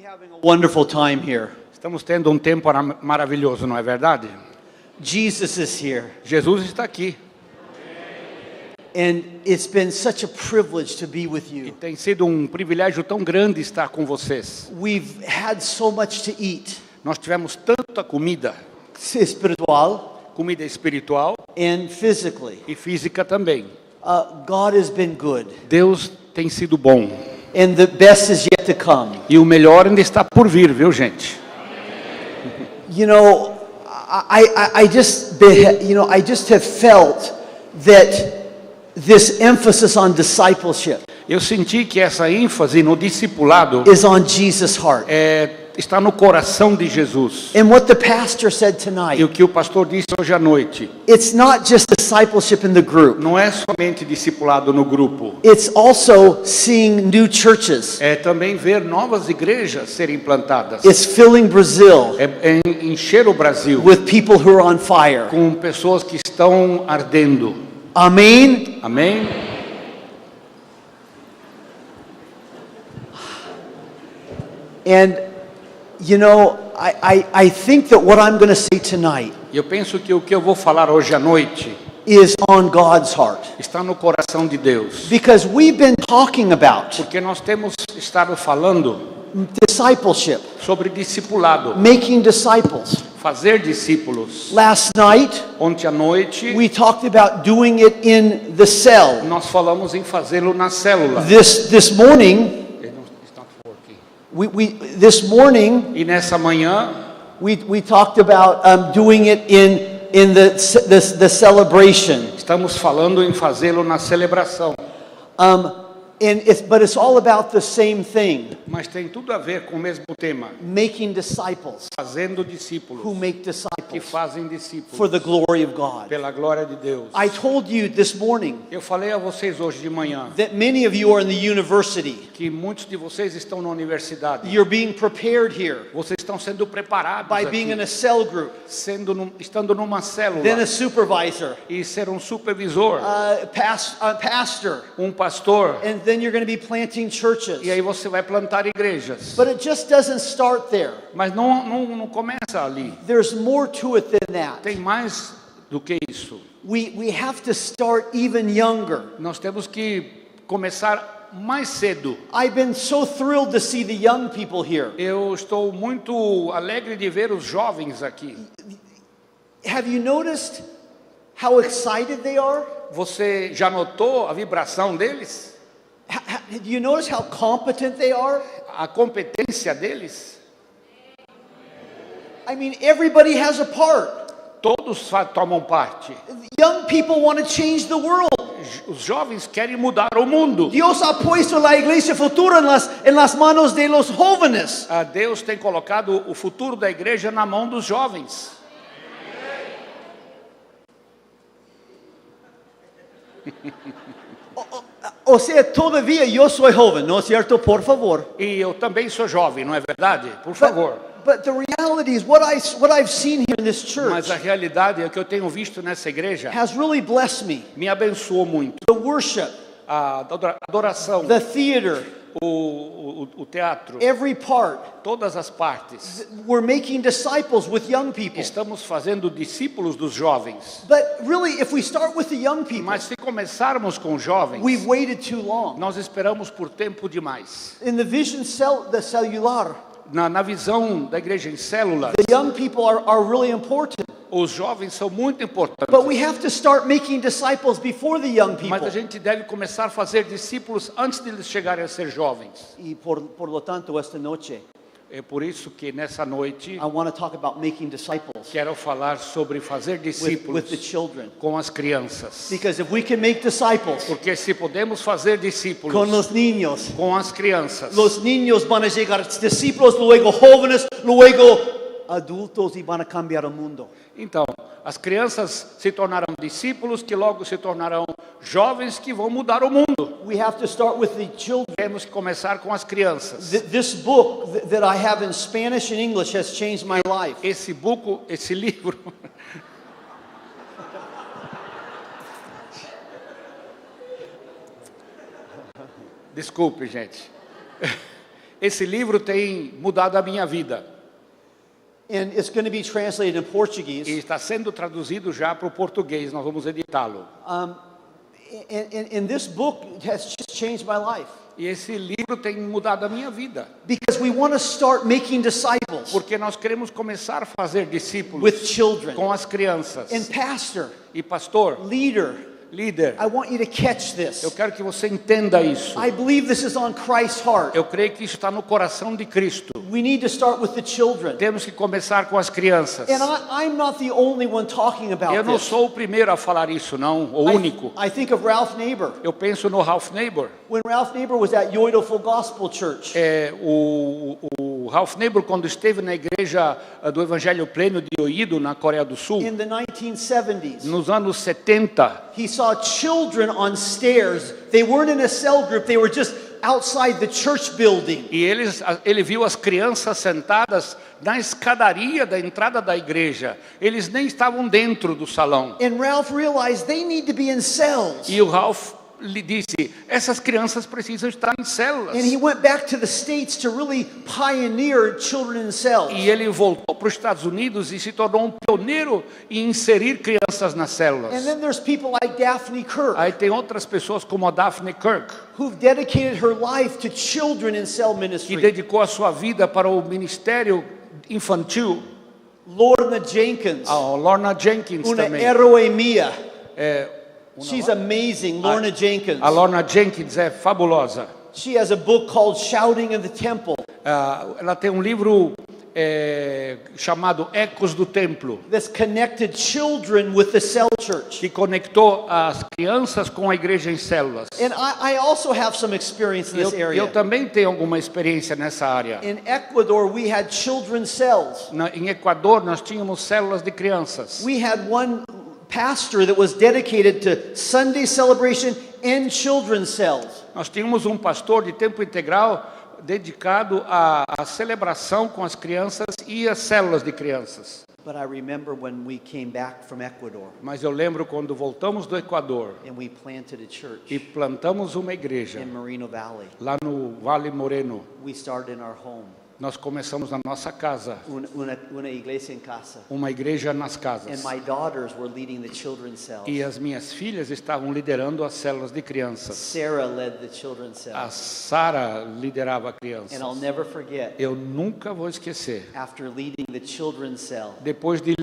having a wonderful time here. Estamos tendo um tempo maravilhoso, não é verdade? Jesus is here. Jesus está aqui. And it's been such a privilege to be with E you. tem sido um privilégio tão grande estar com vocês. We've had so much to eat, Nós tivemos tanta comida, spiritual comida espiritual and physically. e física também. God has been good, Deus tem sido bom. and the best is yet to come. E o melhor ainda está por vir, viu, gente? You know, I just have felt that this emphasis on discipleship Eu senti que essa ênfase no discipulado is on Jesus' heart. está no coração de Jesus. And what the pastor said E tonight, o que o pastor disse hoje à noite, it's not just discipleship in the group. não é somente discipulado no grupo. It's also seeing new churches. É também ver novas igrejas serem plantadas. It's filling Brazil É encher o Brasil with people who are on fire. com pessoas que estão ardendo. Amen. Amém? And you know, I think that what I'm going to say tonight E eu penso que o que eu vou falar hoje à noite is on God's heart. está no coração de Deus. Because we've been talking about Porque nós temos estado falando discipleship, sobre discipulado, making disciples. fazer discípulos. Last night, Ontem à noite we talked about doing it in the cell. nós falamos em fazê-lo na célula. This morning, this morning E nessa manhã we talked about doing it in the celebration. estamos falando em fazê-lo na celebração. But it's all about the same thing: Mas tem tudo a ver com o mesmo tema. making disciples Fazendo discípulos who make que disciples fazem discípulos for the glory of God. pela glória de Deus. I told you this morning Eu falei a vocês hoje de manhã that many of you are in the university. que muitos de vocês estão na universidade. You're being prepared here Vocês estão sendo preparados by being in aqui, a cell group, estando numa célula then a supervisor, e ser um supervisor, a pastor, um pastor, and then you're going to be planting churches. e aí você vai plantar igrejas. But it just doesn't start there. Mas não começa ali. There's more to it than that. Tem mais do que isso. We have to start even younger. Nós temos que começar mais cedo. I've been so thrilled to see the young people here. Eu estou muito alegre de ver os jovens aqui. Have you noticed how excited they are? Você já notou a vibração deles? Do you notice how competent they are? A competência deles? I mean, everybody has a part. Todos tomam parte. Young people want to change the world. Os jovens querem mudar o mundo. Dios ha puesto la iglesia futura en las manos de los jóvenes. Deus tem colocado o futuro da igreja na mão dos jovens. O sea, todavía yo soy joven, ¿no es cierto? Por favor. E eu também sou jovem, não é verdade? Por favor. But the reality is what I've seen here in this church Mas a realidade é que eu tenho visto nessa igreja has really blessed me. me abençoou muito. The worship, A adoração, the theater, o teatro, every part. todas as partes. We're making disciples with young people. Estamos fazendo discípulos dos jovens. But really, if we start with the young people, Mas se começarmos com jovens, we've waited too long. nós esperamos por tempo demais. In the vision the cellular, Na visão da igreja em células, the young people are really important. os jovens são muito importantes. But we have to start making disciples before the young people. Mas a gente deve começar a fazer discípulos antes de eles chegarem a ser jovens. Y por lo tanto, esta noche, É por isso que nessa noite I want to talk about making disciples quero falar sobre fazer discípulos with the children. com as crianças. Because if we can make disciples Porque se podemos fazer discípulos con los niños com as crianças, van a llegar discípulos, luego jóvenes, luego adultos y van a cambiar el mundo. então, as crianças se tornarão discípulos que logo se tornarão jovens que vão mudar o mundo. We have to start with the children. Temos que começar com as crianças. This book that I have in Spanish and English has changed my life. Esse livro Desculpe, gente. esse livro tem mudado a minha vida. And it's going to be translated in E Portuguese. está sendo traduzido já para o português, nós vamos editá-lo. And this book has just changed my life. E esse livro tem mudado a minha vida. Because we want to start making disciples Porque nós queremos começar a fazer discípulos with children. com as crianças. And pastor, E pastor, leader, líder, I want you to catch this. eu quero que você entenda isso. I believe this is on Christ's heart. Eu creio que isso está no coração de Cristo. We need to start with the children. Temos que começar com as crianças. And I'm not the only one talking about Eu não this. sou o primeiro a falar isso, não, o único. I think of Ralph Neighbor. Eu penso no Ralph Neighbor. When Ralph Neighbor was at Yoido Full Gospel Church. O Ralph Neighbor, quando esteve na igreja do Evangelho Pleno de Yoido, na Coreia do Sul, In the 1970s, nos anos 70, he saw children on stairs. They weren't in a cell group. They were just outside the church building. e ele viu as crianças sentadas na escadaria da entrada da igreja. Eles nem estavam dentro do salão. And Ralph realized they need to be in cells. E o Ralph lhe disse, essas crianças precisam estar em células. And he went back to the States to really pioneer children in cells. E ele voltou para os Estados Unidos e se tornou um pioneiro em inserir crianças nas And células. then there's people like Daphne Kirk, Aí tem outras pessoas como a Daphne Kirk, who've dedicated her life to children in cell que ministry. dedicou a sua vida para o ministério infantil. Lorna Jenkins, A Lorna Jenkins una também. héroe mía. É, She's amazing, Lorna Jenkins. a Lorna Jenkins é fabulosa. She has a book called Shouting in the Temple. Ela tem um livro chamado Ecos do Templo, That's connected children with the cell church. que conectou as crianças com a igreja em células. And I also have some experience in this Eu area. também tenho alguma experiência nessa área. In Ecuador, we had children's cells. Em Equador, nós tínhamos células de crianças. We had one pastor that was dedicated to Sunday celebration and children's cells. Nós tínhamos um pastor de tempo integral dedicado à celebração com as crianças e as células de crianças. But I remember when we came back from Ecuador Mas eu lembro quando voltamos do Equador and we planted a church e plantamos uma igreja in Moreno Valley. lá no Vale Moreno. We started in our home, Nós começamos na nossa casa, una iglesia en casa. uma igreja nas And casas. my daughters were leading the children's cells. E as minhas filhas estavam liderando as células de crianças. Sarah led the children's A cells. Sara liderava crianças. And I'll never forget, Eu nunca vou esquecer. after leading the children's cell, Depois de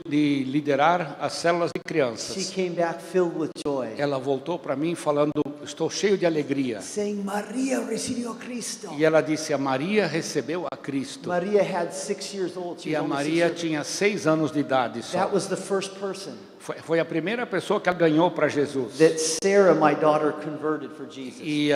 liderar as células de she crianças, came back filled with joy, ela voltou para mim falando, estou cheio de alegria. saying, Maria recibió Cristo. E ela disse, a Maria recebeu a Cristo. Maria had 6 years old. She E was a only 6 Maria years tinha 6 anos de idade só. That was the first person Foi a primeira pessoa que ela ganhou para Jesus. that Sarah, my daughter, converted for Jesus. E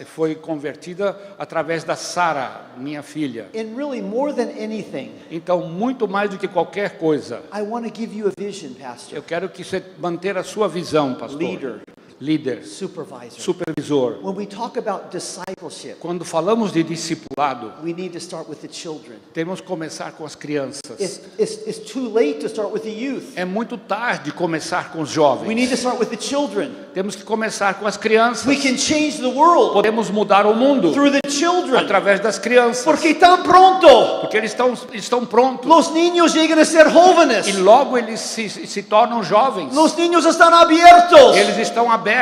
foi convertida através da Sara, minha filha. And really, more than anything, Então, muito mais do que qualquer coisa, I want to give you a vision, Pastor, eu quero que você manter a sua visão, pastor. leader, Líder, supervisor. supervisor. When we talk about discipleship, Quando falamos de discipulado, we need to start with the children. temos que começar com as crianças. It's too late to start with the youth. É muito tarde começar com os We need to jovens. start with the children. Temos que começar com as crianças. We can change the world Podemos mudar o mundo through the children. através das crianças. Porque estão pronto. Porque eles estão prontos. Los niños llegan a ser E jóvenes. logo eles se tornam jovens. Los niños están abiertos. Eles estão abertos.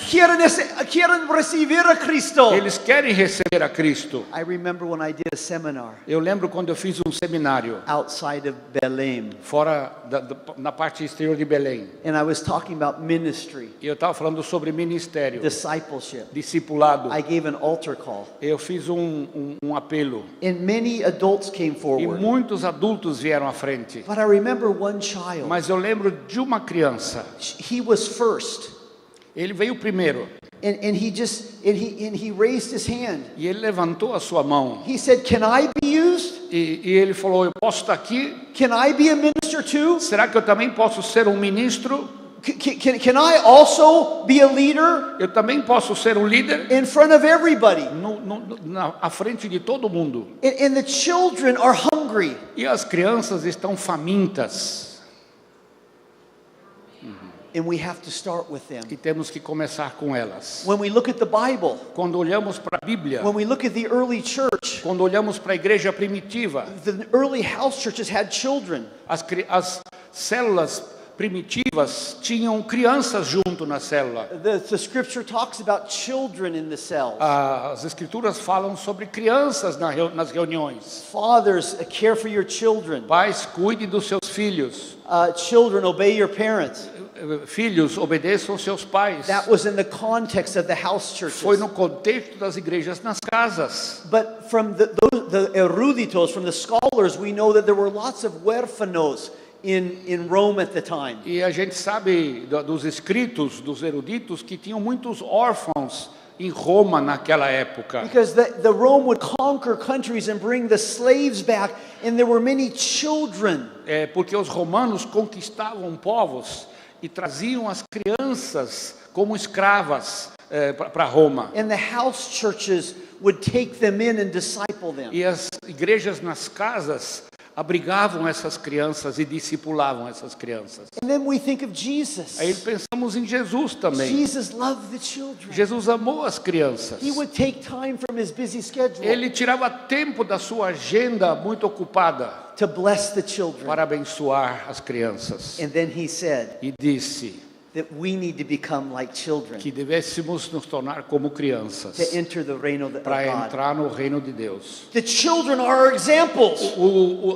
Quieren recibir a Cristo. Eles querem receber a Cristo. I remember when I did a seminar Eu lembro quando eu fiz um seminário outside of Belém, fora na parte exterior de Belém. and I was talking about ministry, E eu estava falando sobre ministério, discipleship. discipulado. I gave an altar call, Eu fiz um apelo. and many adults came E forward. muitos adultos vieram à frente. But I remember one child. Mas eu lembro de uma criança. He was first, Ele veio primeiro. and he raised his hand. E ele levantou a sua mão. He said, "Can I be used? E ele falou, eu posso estar aqui? Can I be a minister too? Será que eu também posso ser um ministro? Can I also be a leader Eu também posso ser um líder? in front of everybody?" À frente de todo mundo. And the children are hungry. E as crianças estão famintas. And we have to start with them. E temos que começar com elas. When we look at the Bible, Quando olhamos para a Bíblia, when we look at the early church, quando olhamos para a igreja primitiva, the early house churches had children. as células primitivas tinham crianças junto na célula. The scripture talks about children in the cells. As escrituras falam sobre crianças nas reuniões. Fathers, care for your children. Pais, cuide dos seus filhos. Children, obey your parents. Filhos, obedeçam seus pais. That was in the context of the house churches. Foi no contexto das igrejas nas casas. But from the eruditos, from the scholars, we know that there were lots of huérfanos in Rome at the time. E a gente sabe dos escritos dos eruditos que tinham muitos órfãos em Roma naquela época. Because the Rome would conquer countries and bring the slaves back, and there were many children. Porque os romanos conquistavam povos e traziam as crianças como escravas para Roma. And the house churches would take them in and disciple them. E as igrejas nas casas abrigavam essas crianças e discipulavam essas crianças. And then we think of Jesus. Aí pensamos em Jesus também. Jesus loved the children. Jesus amou as crianças. He would take time from his busy schedule. Ele tirava tempo da sua agenda muito ocupada to bless the children. para abençoar as crianças. And then he said E disse that we need to become like children que devêssemos nos tornar como crianças to enter the reign of para God. entrar no reino de Deus. The children are our examples.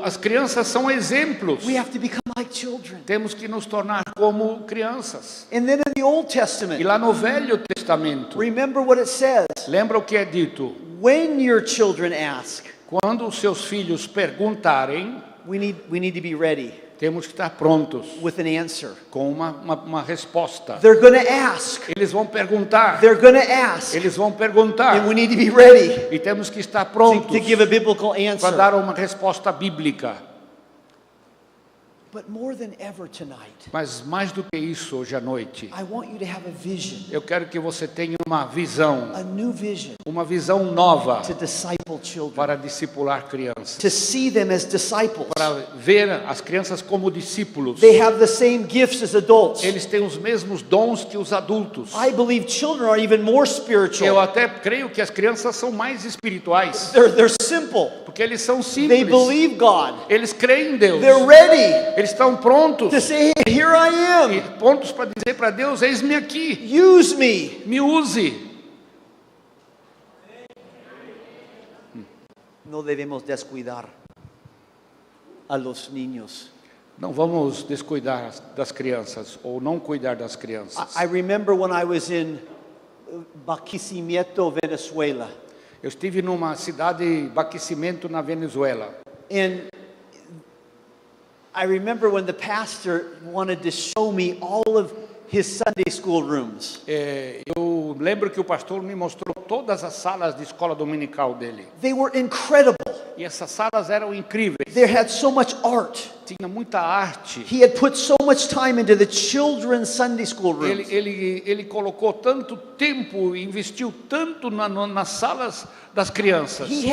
As crianças são exemplos. We have to become like children. Temos que nos tornar como crianças. And then in the Old Testament, E lá no Velho Testamento, remember what it says. lembra o que é dito? When your children ask, Quando os seus filhos perguntarem, we need to be ready temos que estar prontos with an answer. com uma resposta. They're going to ask. Eles vão perguntar. They're going to ask. Eles vão perguntar. And we need to be ready E temos que estar prontos to give a biblical para answer. dar uma resposta bíblica. But more than ever tonight, Mas mais do que isso, hoje à noite, I want you to have a vision, eu quero que você tenha uma visão a new vision nova to disciple children, para discipular crianças, to see them as disciples. para ver as crianças como discípulos. They have the same gifts as adults. Eles têm os mesmos dons que os adultos. I believe children are even more Eu spiritual. até creio que as crianças são mais espirituais, They're simple. porque eles são They simples. believe God. Eles creem em Deus. They're ready Eles estão prontos to say, hey, here I e am. prontos para dizer para Deus: eis-me aqui, Use me. me use. No debemos descuidar a los niños. Não vamos descuidar das crianças ou não cuidar das crianças. I remember when I was in Barquisimeto, Venezuela. Eu estive numa cidade, Barquisimeto, na Venezuela. And I remember when the pastor wanted to show me all of his Sunday school rooms. Eu lembro que o pastor me mostrou todas as salas de escola dominical dele. They were incredible. E essas salas eram incríveis. They had so much art. Tinha muita arte. He had put so much time into the children's Sunday school rooms. Ele colocou tanto tempo, investiu tanto nas salas das crianças. He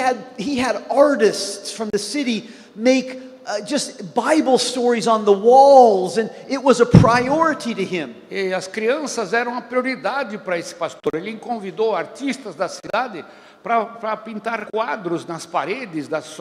had artists from the city make just Bible stories on the walls, and it was a priority to him. E as crianças eram uma prioridade para esse pastor. Ele convidou artistas da cidade para pintar quadros nas paredes das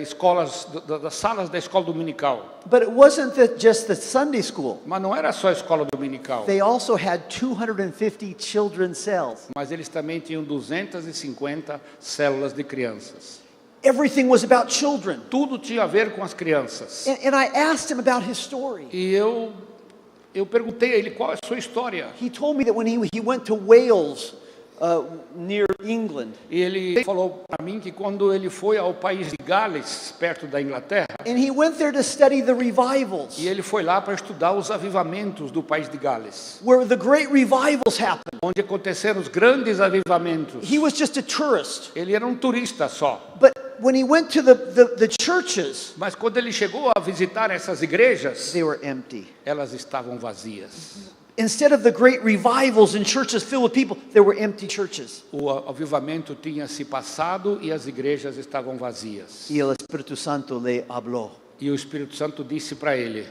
escolas, das salas da escola dominical. But it wasn't just the Sunday school. Mas não era só a escola dominical. They also had 250 children's cells. Mas eles também tinham 250 células de crianças. Everything was about children. Tudo tinha a ver com as crianças. And I asked him about his story. E eu perguntei a ele qual é a sua história. He told me that when he went to Wales, near England, E ele falou para mim que quando ele foi ao país de Gales, perto da Inglaterra, and he went there to study the revivals, e ele foi lá para estudar os avivamentos do país de Gales, where the great revivals happened. onde aconteceram os grandes avivamentos. He was just a tourist. Ele era um turista só. But when he went to the churches, Mas quando ele chegou a visitar essas igrejas, they were empty. elas estavam vazias. Instead of the great revivals in churches filled with people, there were empty churches. O avivamento tinha se passado e as igrejas estavam vazias. Y el Espíritu Santo le habló. E o Espírito Santo disse para ele: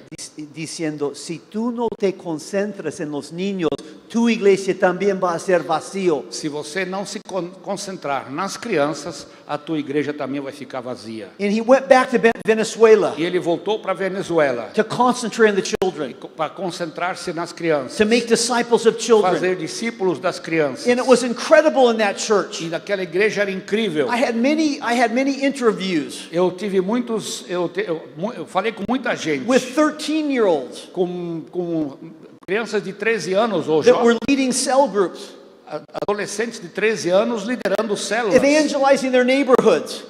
diciendo, si tú no te concentras en los niños, tu iglesia también va a ser vacío. se você não se concentrar nas crianças, a tua igreja também vai ficar vazia. And he went back to Venezuela E ele voltou para Venezuela to concentrate on the children, para concentrar-se nas crianças, to make disciples of children. fazer discípulos das crianças. And it was incredible in that church. E naquela igreja era incrível. I had many interviews Eu tive muitos, eu falei com muita gente, with 13-year-olds com crianças de 13 anos ou that were leading cell groups, adolescentes de 13 anos liderando células, evangelizing their neighborhoods,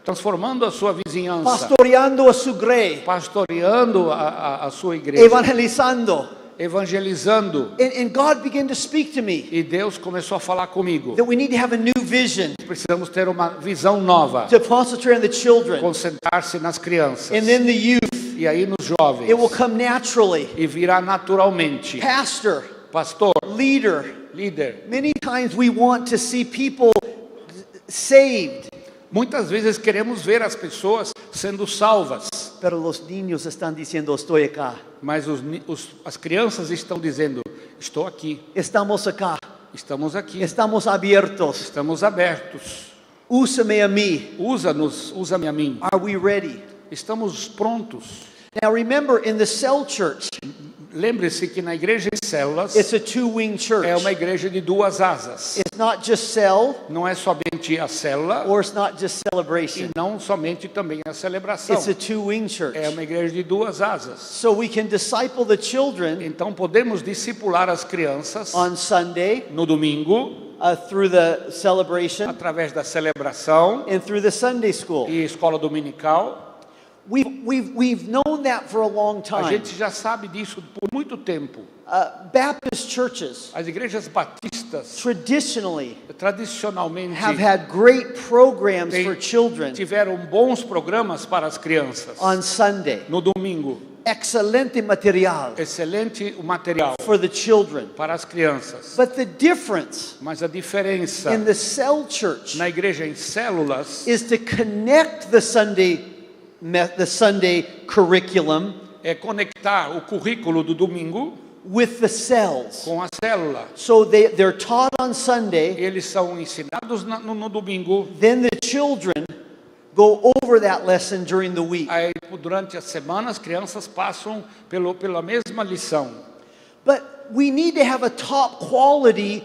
transformando a sua vizinhança, pastoreando a su grey, pastoreando a sua igreja, evangelizando. evangelizando. And God began to speak to me E Deus começou a falar comigo. that we need to have a new vision, Precisamos ter uma visão nova, to concentrate on the children, concentrar-se nas crianças. and then the youth. E aí nos jovens. It will come naturally. E virá naturalmente. Pastor, Pastor, leader. líder. Many times we want to see people saved, Muitas vezes queremos ver as pessoas sendo salvas, pero los niños están diciendo, estoy acá. mas as crianças estão dizendo: estou aqui, Estamos acá. estamos aqui, Estamos abiertos. estamos abertos. Úsame a mí. Usa-nos, usa-me a mim. Are we ready? Estamos prontos. Now remember, in the cell church, Lembre-se que na igreja em células it's a two-wing church. é uma igreja de duas asas. It's not just cell, Não é somente a célula or it's not just e celebration. não somente também a celebração. It's a two-wing church. É uma igreja de duas asas. So we can disciple the children Então podemos discipular as crianças on Sunday, no domingo, through the celebration, através da celebração and through the Sunday school. e escola dominical. We've known that for a long A time. gente já sabe disso por muito tempo. Baptist churches As igrejas batistas traditionally tradicionalmente have had great programs Tem- for children tiveram bons programas para as crianças. on Sunday. No domingo, Excelente material excelente o material for the children. para as crianças. But the difference Mas a diferença in the cell church na igreja em células is to connect the Sunday curriculum é conectar o currículo do domingo with the cells. com a célula. So they're taught on Sunday, Eles são ensinados no domingo. then the children go over that lesson during the week. Aí, durante a semana, as crianças passam pela mesma lição. But we need to have a top quality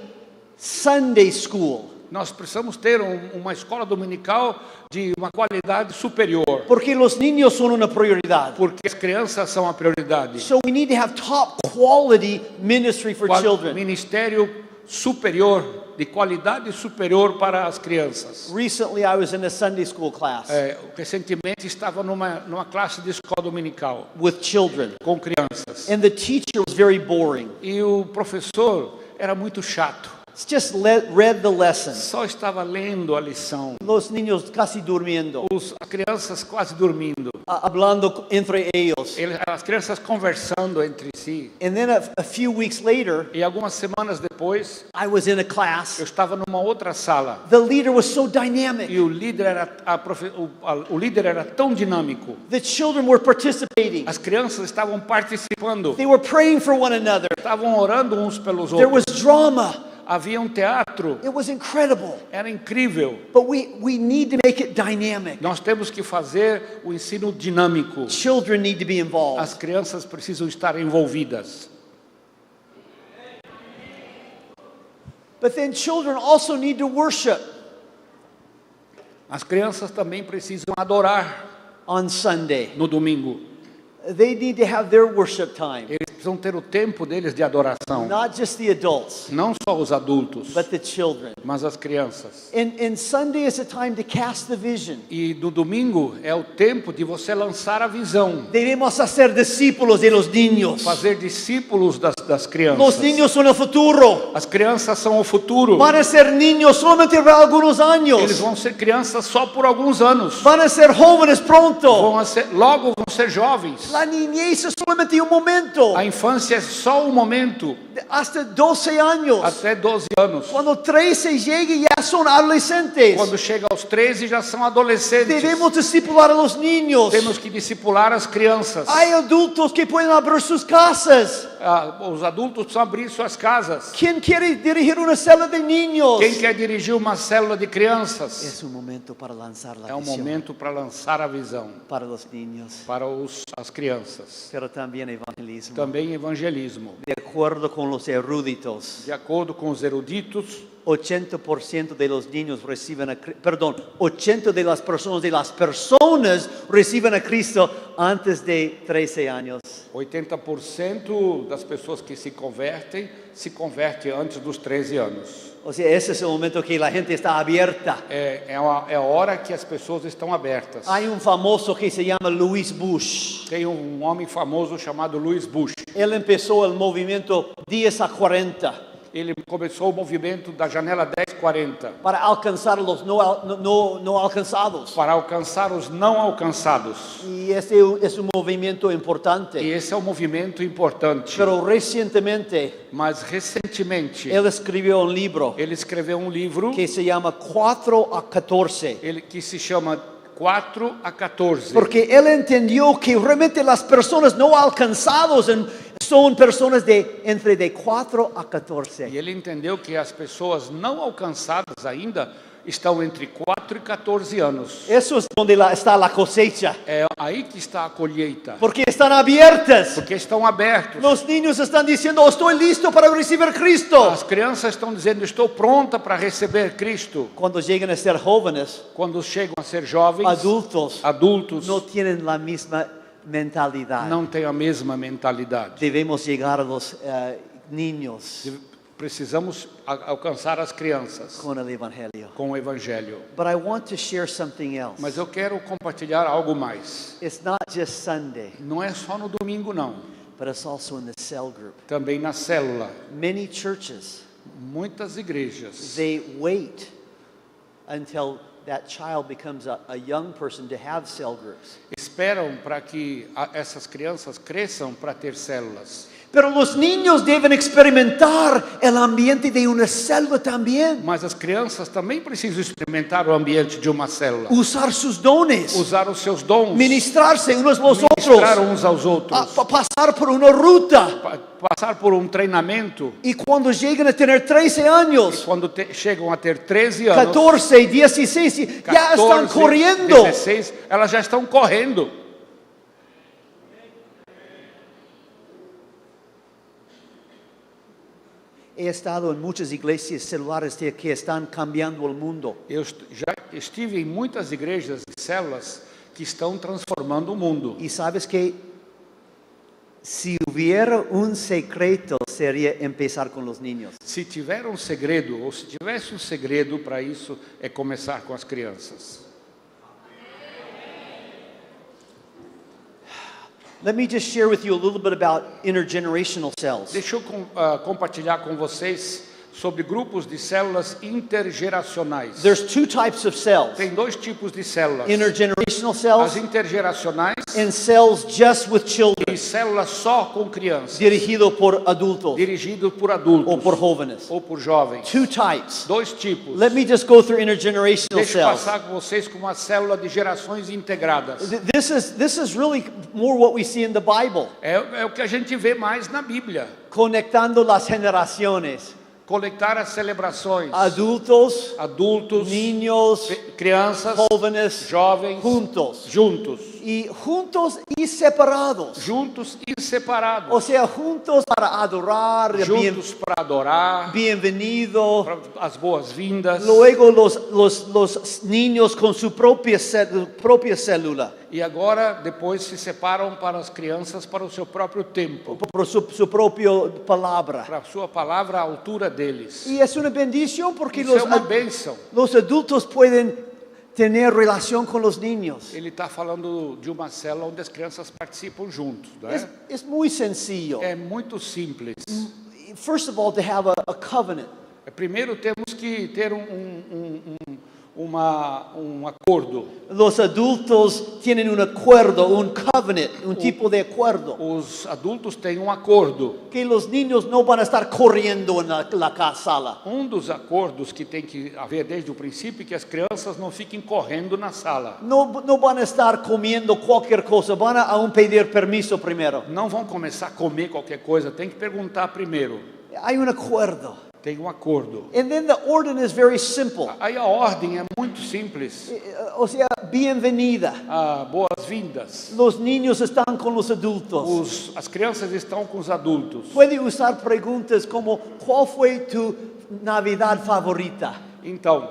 Sunday school, Nós precisamos ter uma escola dominical de uma qualidade superior, porque los niños son una prioridad. porque as crianças são a prioridade. So we need to have top quality ministry for children. Ministério superior, de qualidade superior para as crianças. Recently I was in a Sunday school class Recentemente estava numa classe de escola dominical with children, com crianças. and the teacher was very boring. E o professor era muito chato. Just read the lesson. Só estava lendo a lição. Los niños casi durmiendo, As crianças quase dormindo. hablando entre ellos. As crianças conversando entre si. And then a few weeks later, E algumas semanas depois, I was in a class. eu estava numa outra sala. The leader was so dynamic. E o líder era tão dinâmico. The children were participating. As crianças estavam participando. They were praying for one another. Estavam orando uns pelos There outros. was drama. Havia um teatro. It was incredible. Era incrível. But we need to make it dynamic. Nós temos que fazer o ensino dinâmico. Children need to be involved. As crianças precisam estar envolvidas. But then children also need to worship As crianças também precisam adorar on Sunday. no domingo. They need to have their worship time. Eles precisam ter o tempo deles de adoração. Not just the adults, Não só os adultos, but the children. mas as crianças. And Sunday is a time to cast the vision. E no domingo é o tempo de você lançar a visão. Debemos hacer discípulos de los niños. Fazer discípulos das crianças. Los niños son el futuro. As crianças são o futuro. Van a ser niños solamente por algunos Eles años. vão ser crianças só por alguns anos. Van a ser jóvenes pronto. Logo vão ser jovens. La niñez es solamente un momento. A infância é só um momento. hasta 12 años. até 12 anos. Cuando 13 llegue ya son adolescentes. Quando chega aos 13 já são adolescentes. Debemos discipular a los niños. Temos que discipular as crianças. Hay adultos que pueden abrir sus casas. Os adultos precisam abrir suas casas. ¿Quién quiere dirigir una célula de niños? Quem quer dirigir uma célula de crianças? Es un momento para lanzar la É um visión momento para lançar a visão para los niños, para as crianças. pero también evangelismo. Também evangelismo. De acuerdo con los eruditos, De acordo com os eruditos, 80% de los niños reciben a perdón, 80% de las personas reciben a Cristo antes de 13 años. 80% das pessoas que se convertem antes dos 13 anos. O sea, ese es el momento que la gente está abierta. É a hora que as pessoas estão abertas. Hay un famoso que se llama Louis Bush. Tem um homem famoso chamado Louis Bush. Él empezó el movimiento 10 a 40 Ele começou o movimento da janela 10-40 para alcanzar los no alcanzados. para alcançar os não alcançados. Y ese es un movimiento importante. E esse é um movimento importante. Pero recientemente Mas recentemente él escribió un libro ele escreveu um livro que se llama 4 a 14. que se chama 4 a 14. Porque él entendió que realmente las personas no alcanzadas son personas entre de 4 a 14. E ele entendeu que as pessoas não alcançadas ainda estão entre 4 e 14 anos. Eso es donde está la cosecha. É aí que está a colheita. Porque están abiertas. Porque estão abertos. Los niños están diciendo, estoy listo para recibir Cristo. As crianças estão dizendo, estou pronta para receber Cristo. Cuando llegan a ser jóvenes, Quando chegam a ser jovens, adultos no tienen la misma mentalidad. não têm a mesma mentalidade. Debemos llegar a los niños Precisamos alcançar as crianças con el evangelio. com o Evangelho. But I want to share something else. Mas eu quero compartilhar algo mais. It's not just Sunday, Não é só no domingo, não. but it's also in the cell group. Também na célula. Many churches, Muitas igrejas they wait until that child becomes a young person to have cell groups. esperam para que essas crianças cresçam para ter células. Pero los niños deben experimentar el ambiente de una célula también. Mas as crianças também precisam experimentar o ambiente de uma célula. Usar sus dones. Usar os seus dons. Ministrarse unos a los Ministrar otros. uns aos outros. Pasar por una ruta. Passar por um treinamento. Y cuando llegan a tener 13 años, Quando chegam a ter 13 anos, 14, 16, ya están 14, corriendo. 16, elas já estão correndo. He estado en muchas iglesias celulares que están cambiando el mundo. Eu já estive em muitas igrejas e células que estão transformando o mundo. Y sabes que si hubiera un secreto sería empezar con los niños. Se tiver um segredo, ou se tivesse um segredo para isso, é começar com as crianças. Let me just share with you a little bit about intergenerational cells. Deixa eu compartilhar com vocês sobre grupos de células intergeracionais. There's two types of cells. Tem dois tipos de células. Intergenerational As cells intergeracionais and cells just with children, e células só com crianças. dirigido por adultos Dirigido por adultos. ou por jóvenes. Ou por jovens. Two types. Dois tipos. Let me just go through intergenerational Deixa eu cells. passar com vocês com uma célula de gerações integradas. This is really more what we see in the Bible. É o que a gente vê mais na Bíblia. Conectando las generaciones. Conectar as celebrações. Adultos, Adultos, niños, crianças, jóvenes, jovens, juntos. juntos. Y juntos y separados. Juntos e separados. O sea, juntos para adorar, Juntos para adorar, bienvenido. para as boas-vindas. Luego los niños con su propia célula, E agora, depois, se separam para as crianças para o seu próprio tempo. por su propia palabra. Para a sua palavra à altura deles. Y es una bendición porque Isso é uma bênção. los adultos pueden tener relación con los niños. Ele está falando de uma célula onde as crianças participam juntos. Não é? Es muy sencillo. É muito simples. First of all, to have a covenant. Primeiro temos que ter um acordo. Los adultos tienen un acuerdo, un covenant, un tipo de acuerdo. Os adultos têm um acordo. Que los niños no van a estar corriendo en la sala. Um dos acordos que tem que haver desde o princípio é que as crianças não fiquem correndo na sala. No van a estar comiendo cualquier cosa, van a aún pedir permiso primero. Não vão começar a comer qualquer coisa, tem que perguntar primeiro. Hay un acuerdo. Tem um acordo. And then the order is very simple. Aí a ordem é muito simples. O sea, bienvenida. Boas-vindas. Los niños están con los adultos. As crianças estão com os adultos. Puede usar preguntas como, ¿cuál fue tu Navidad favorita? Então,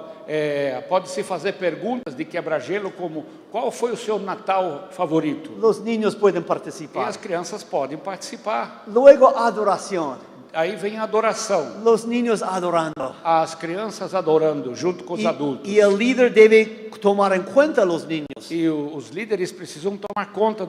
pode-se fazer perguntas de quebra-gelo como, qual foi o seu Natal favorito? Los niños pueden E participar. as crianças podem participar. Luego, adoración. Aí vem a adoração. Los niños adorando. As crianças adorando junto com os adultos. Y el líder debe tomar en cuenta los niños. E os líderes precisam tomar conta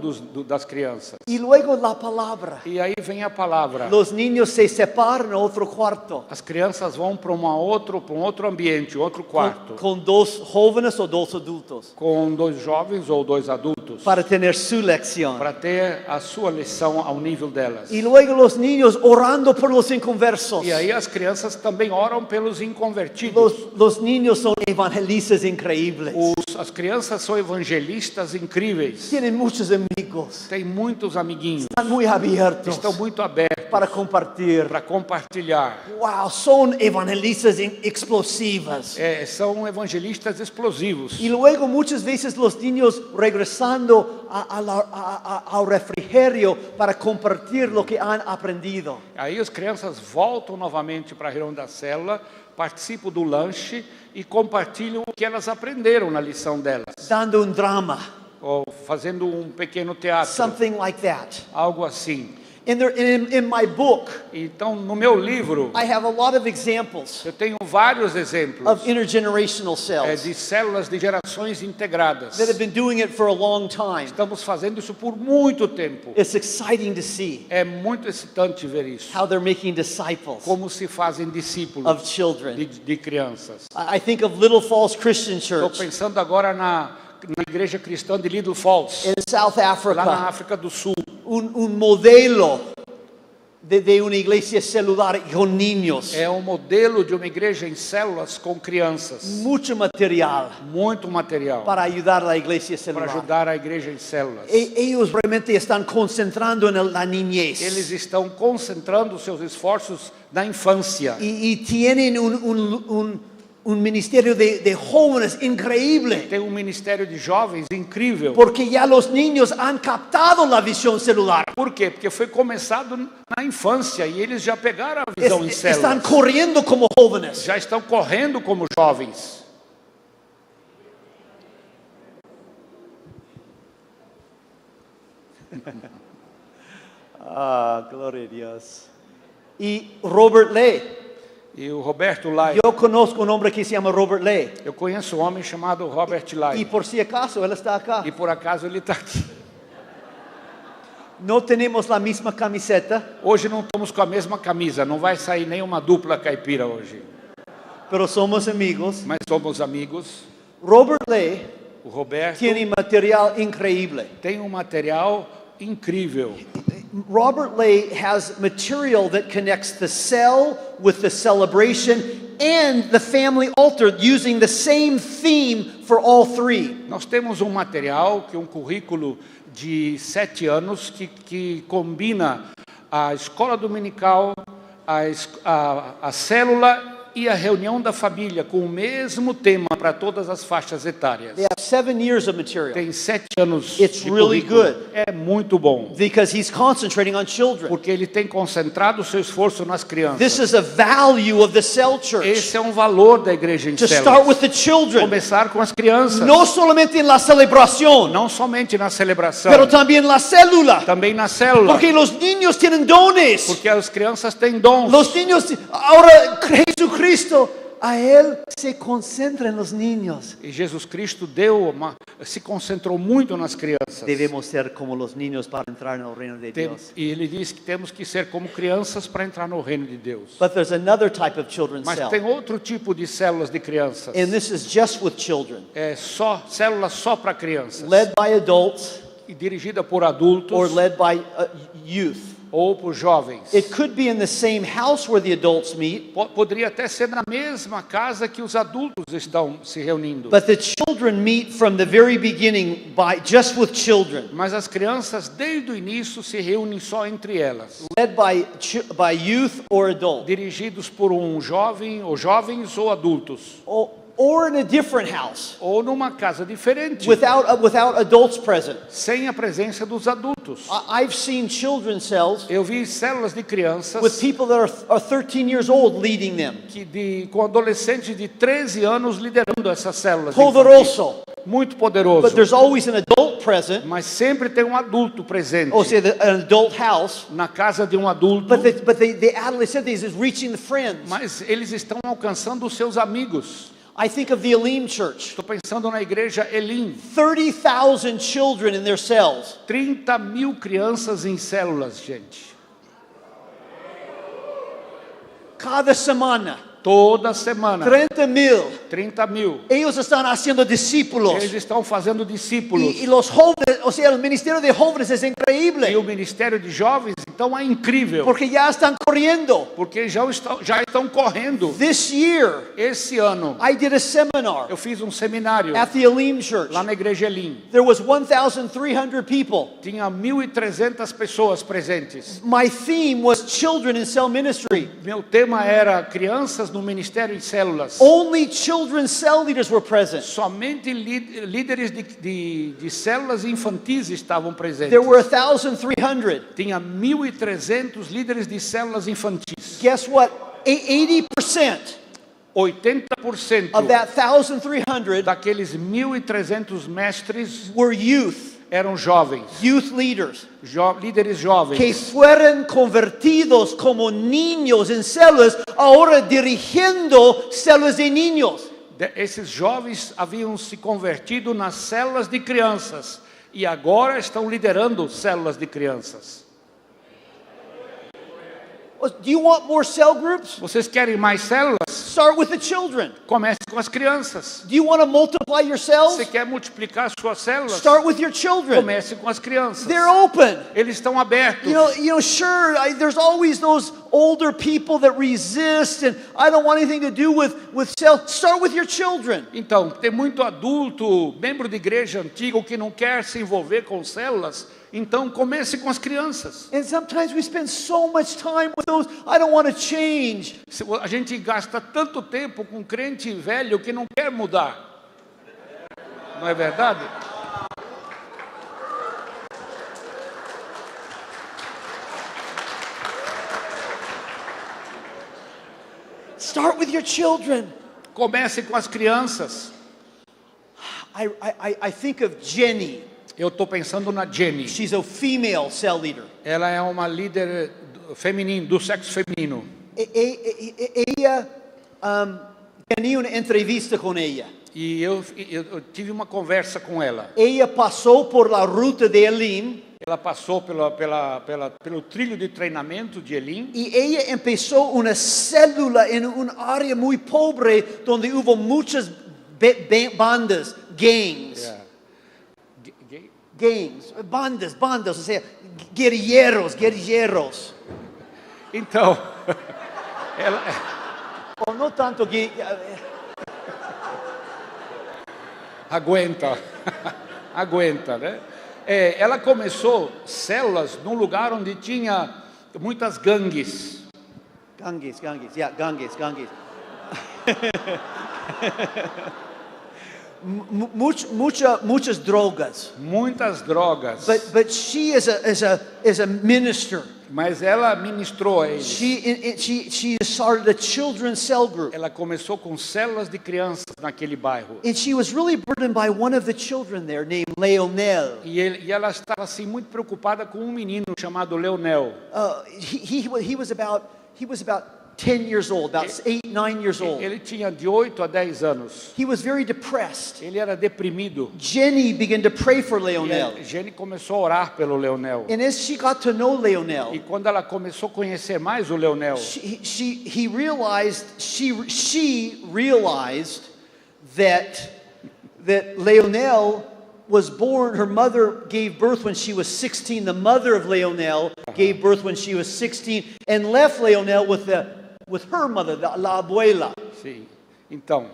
das crianças. Y luego la palabra. E aí vem a palavra. Los niños se separan en otro cuarto. As crianças vão para um outro ambiente, outro quarto. Con dos jóvenes o dos adultos. Com 2 jovens ou 2 adultos. Para tener su lección. Para ter a sua lição ao nível delas. Y luego los niños orando por los inconversos. E aí as crianças também oram pelos inconvertidos. Los niños son evangelistas increíbles. As crianças são evangelistas incríveis. Tienen muchos amigos. Tem muitos amiguinhos. Están muy abiertos. Estão muito abertos para compartir. Para compartilhar. Wow, son evangelistas explosivas. São evangelistas explosivos. Y luego muchas veces los niños regresando ao refrigerio para compartir lo que han aprendido. Aí as crianças voltam novamente para a reunião da célula, participam do lanche e compartilham o que elas aprenderam na lição delas. Dando um drama. Ou fazendo um pequeno teatro. Something like that. Algo assim. In my book, então, no meu livro, I have a lot of examples. Eu tenho vários exemplos of intergenerational cells. De células de gerações integradas. That have been doing it for a long time. Estamos fazendo isso por muito tempo. It's exciting to see. É muito excitante ver isso. How they're making disciples. Como se fazem discípulos of children. De crianças. I think of Little Falls Christian Church. Estou pensando agora na igreja cristã de Little Falls. In South Africa. Lá na África do Sul. Modelo de uma igreja celular com niños. É um modelo de uma igreja em células com crianças. Muito material para ajudar a igreja celular. Para ajudar a igreja em células. Eles realmente estão concentrando na niñez. Eles estão concentrando seus esforços na infância. E têm ministério de jóvenes increíble. Tem ministério de jovens incrível. Porque já os niños han captado a visão celular. Por quê? Porque foi começado na infância e eles já pegaram a visão em células. Estão correndo como jóvenes. Já estão correndo como jovens. Glória a Deus. E Robert Lee. E o Roberto Lai. Eu conheço um homem que se chama Robert Lee. Eu conheço um homem chamado Robert Lai. E por si acaso ele está aqui. E por acaso ele está aqui. Não temos a mesma camiseta. Hoje não estamos com a mesma camisa. Não vai sair nenhuma dupla caipira hoje. Pero somos amigos. Mas somos amigos. Robert Lee. O Roberto. Tem material incrível. Tem material incrível. Robert Lee has material that connects the cell with the celebration and the family altar using the same theme for all three. Nós temos material que é currículo de 7 anos que combina a escola dominical, a célula e a reunião da família com o mesmo tema para todas as faixas etárias. They have 7 years of material. Tem 7 anos It's de really currículo. good. É muito bom. Because he's concentrating on children. Porque ele tem concentrado o seu esforço nas crianças. This is a value of the cell church. Esse é um valor da igreja em to células. start with the children. Começar com as crianças. No solamente en la celebración. Não somente na celebração. Pero también la célula. Também na célula. Porque los niños tienen dones. Porque as crianças têm dons. Los niños ahora Jesucristo a Él se concentra en los niños. E Jesus Cristo se concentrou muito nas crianças. Debemos ser como los niños para entrar en el reino de Dios. E ele diz que temos que ser como crianças para entrar no reino de Deus. But there's another type of children's Mas cell. tem outro tipo de células de crianças. And this is just with children. É células só para crianças. Led by adults E dirigida por adultos or led by youth. ou por jovens. It could be in the same house where the adults meet. Poderia até ser na mesma casa que os adultos estão se reunindo. But the children meet from the very beginning by just with children. Mas as crianças desde o início se reúnem só entre elas. Led by youth or adults. Dirigidos por um jovem ou jovens ou adultos. Or in a different house. Ou numa casa diferente. Without adults present. Sem a presença dos adultos. I've seen children's cells Eu vi células de crianças with people that are 13 years old leading them. com adolescentes de 13 anos liderando essas células. Poderoso. Muito poderoso. But there's always an adult present. Mas sempre tem um adulto presente. Or say an adult house. Na casa de um adulto. But the adolescent is reaching the friends. Mas eles estão alcançando os seus amigos. I think of the Elim Church. Estou pensando na igreja Elim. 30,000 children in their cells. 30.000 crianças em células, gente. Cada semana. Toda semana. 30.000. Ellos están haciendo discípulos. Eles estão fazendo discípulos. Y los jóvenes, o sea, el ministerio de jóvenes es increíble. E o ministério de jovens, então, é incrível. Porque ya están corriendo. Porque já estão correndo. This year, Esse ano, I did a seminar eu fiz um seminário at the Elim Church. lá na igreja Elim. There was 1,300 people. Tinha 1.300 pessoas presentes. My theme was children in cell ministry. Meu tema era crianças no ministério em células. Only children's cell leaders were present. Somente líderes de células infantis estavam presentes. There were 1,300. Tinha 1.300 líderes de células infantis. Guess what? 80% 80% of that 1,300 daqueles 1.300 mestres were youth. Eram jovens. Youth leaders. Líderes jovens. Que fueron convertidos como niños en células, ahora dirigiendo células de niños. Esses jovens haviam se convertido nas células de crianças e agora estão liderando células de crianças. Do you want more cell groups? Vocês querem mais células? Start with the children. Comece com as crianças. Do you want to multiply your cells? Você quer multiplicar suas células? Start with your children. Comece com as crianças. They're open. Eles estão abertos. Sure, there's always those older people that resist, and I don't want anything to do with cells. Start with your children. Então, tem muito adulto, membro de igreja antiga, que não quer se envolver com células. Então comece com as crianças. And sometimes we spend so much time with those, I don't want to change. A gente gasta tanto tempo com crente velho que não quer mudar. Não é verdade? Start with your children. Comece com as crianças. I think of Jenny. Eu estou pensando na Jenny. She's a female cell leader. Ela é uma líder feminino, do sexo feminino. Ella tenía una entrevista con ella. E eu tive uma conversa com ela. Ella passou por la ruta de Elim. Ela passou pelo trilho de treinamento de Elim. Y ella empezó una célula en un área muy pobre donde hubo muchas bandas, gangs. Yeah. Gangs, bandas, o sea, guerrilleiros. Então, ela... Não tanto que... Aguenta, né? Ela começou células num lugar onde tinha muitas gangues. Gangues. Muitas drogas. Muitas drogas. But she is a minister. Mas ela ministrou a eles. She started a children's cell group. Ela começou com células de crianças naquele bairro. And she was really burdened by one of the children there named Leonel. E ela estava assim muito preocupada com um menino chamado Leonel. He was about 10 years old, about 8, 9 years old. Ele tinha de 8 a 10 anos. He was very depressed. Ele era deprimido. Jenny began to pray for Leonel. E Jenny começou a orar pelo Leonel. And as she got to know Leonel, E quando ela começou a conhecer mais o Leonel, she realized that Leonel was born, her mother gave birth when she was 16. The mother of Leonel gave birth when she was 16 and left Leonel with her mother, la abuela. Sim. Então,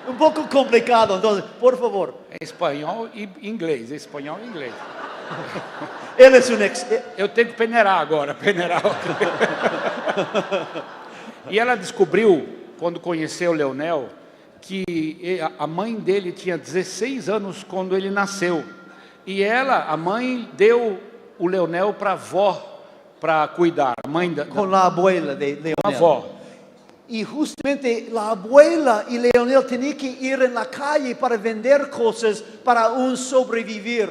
Um pouco complicado, então, por favor. Espanhol e inglês, espanhol e inglês. Ele é Eu tenho que peneirar agora, peneirar. E ela descobriu, quando conheceu o Leonel, que a mãe dele tinha 16 anos quando ele nasceu. E a mãe, deu o Leonel para a avó para cuidar. A mãe com a abuela de Leonel. A avó. E justamente a abuela e Leonel tinham que ir na calle para vender coisas para sobreviver.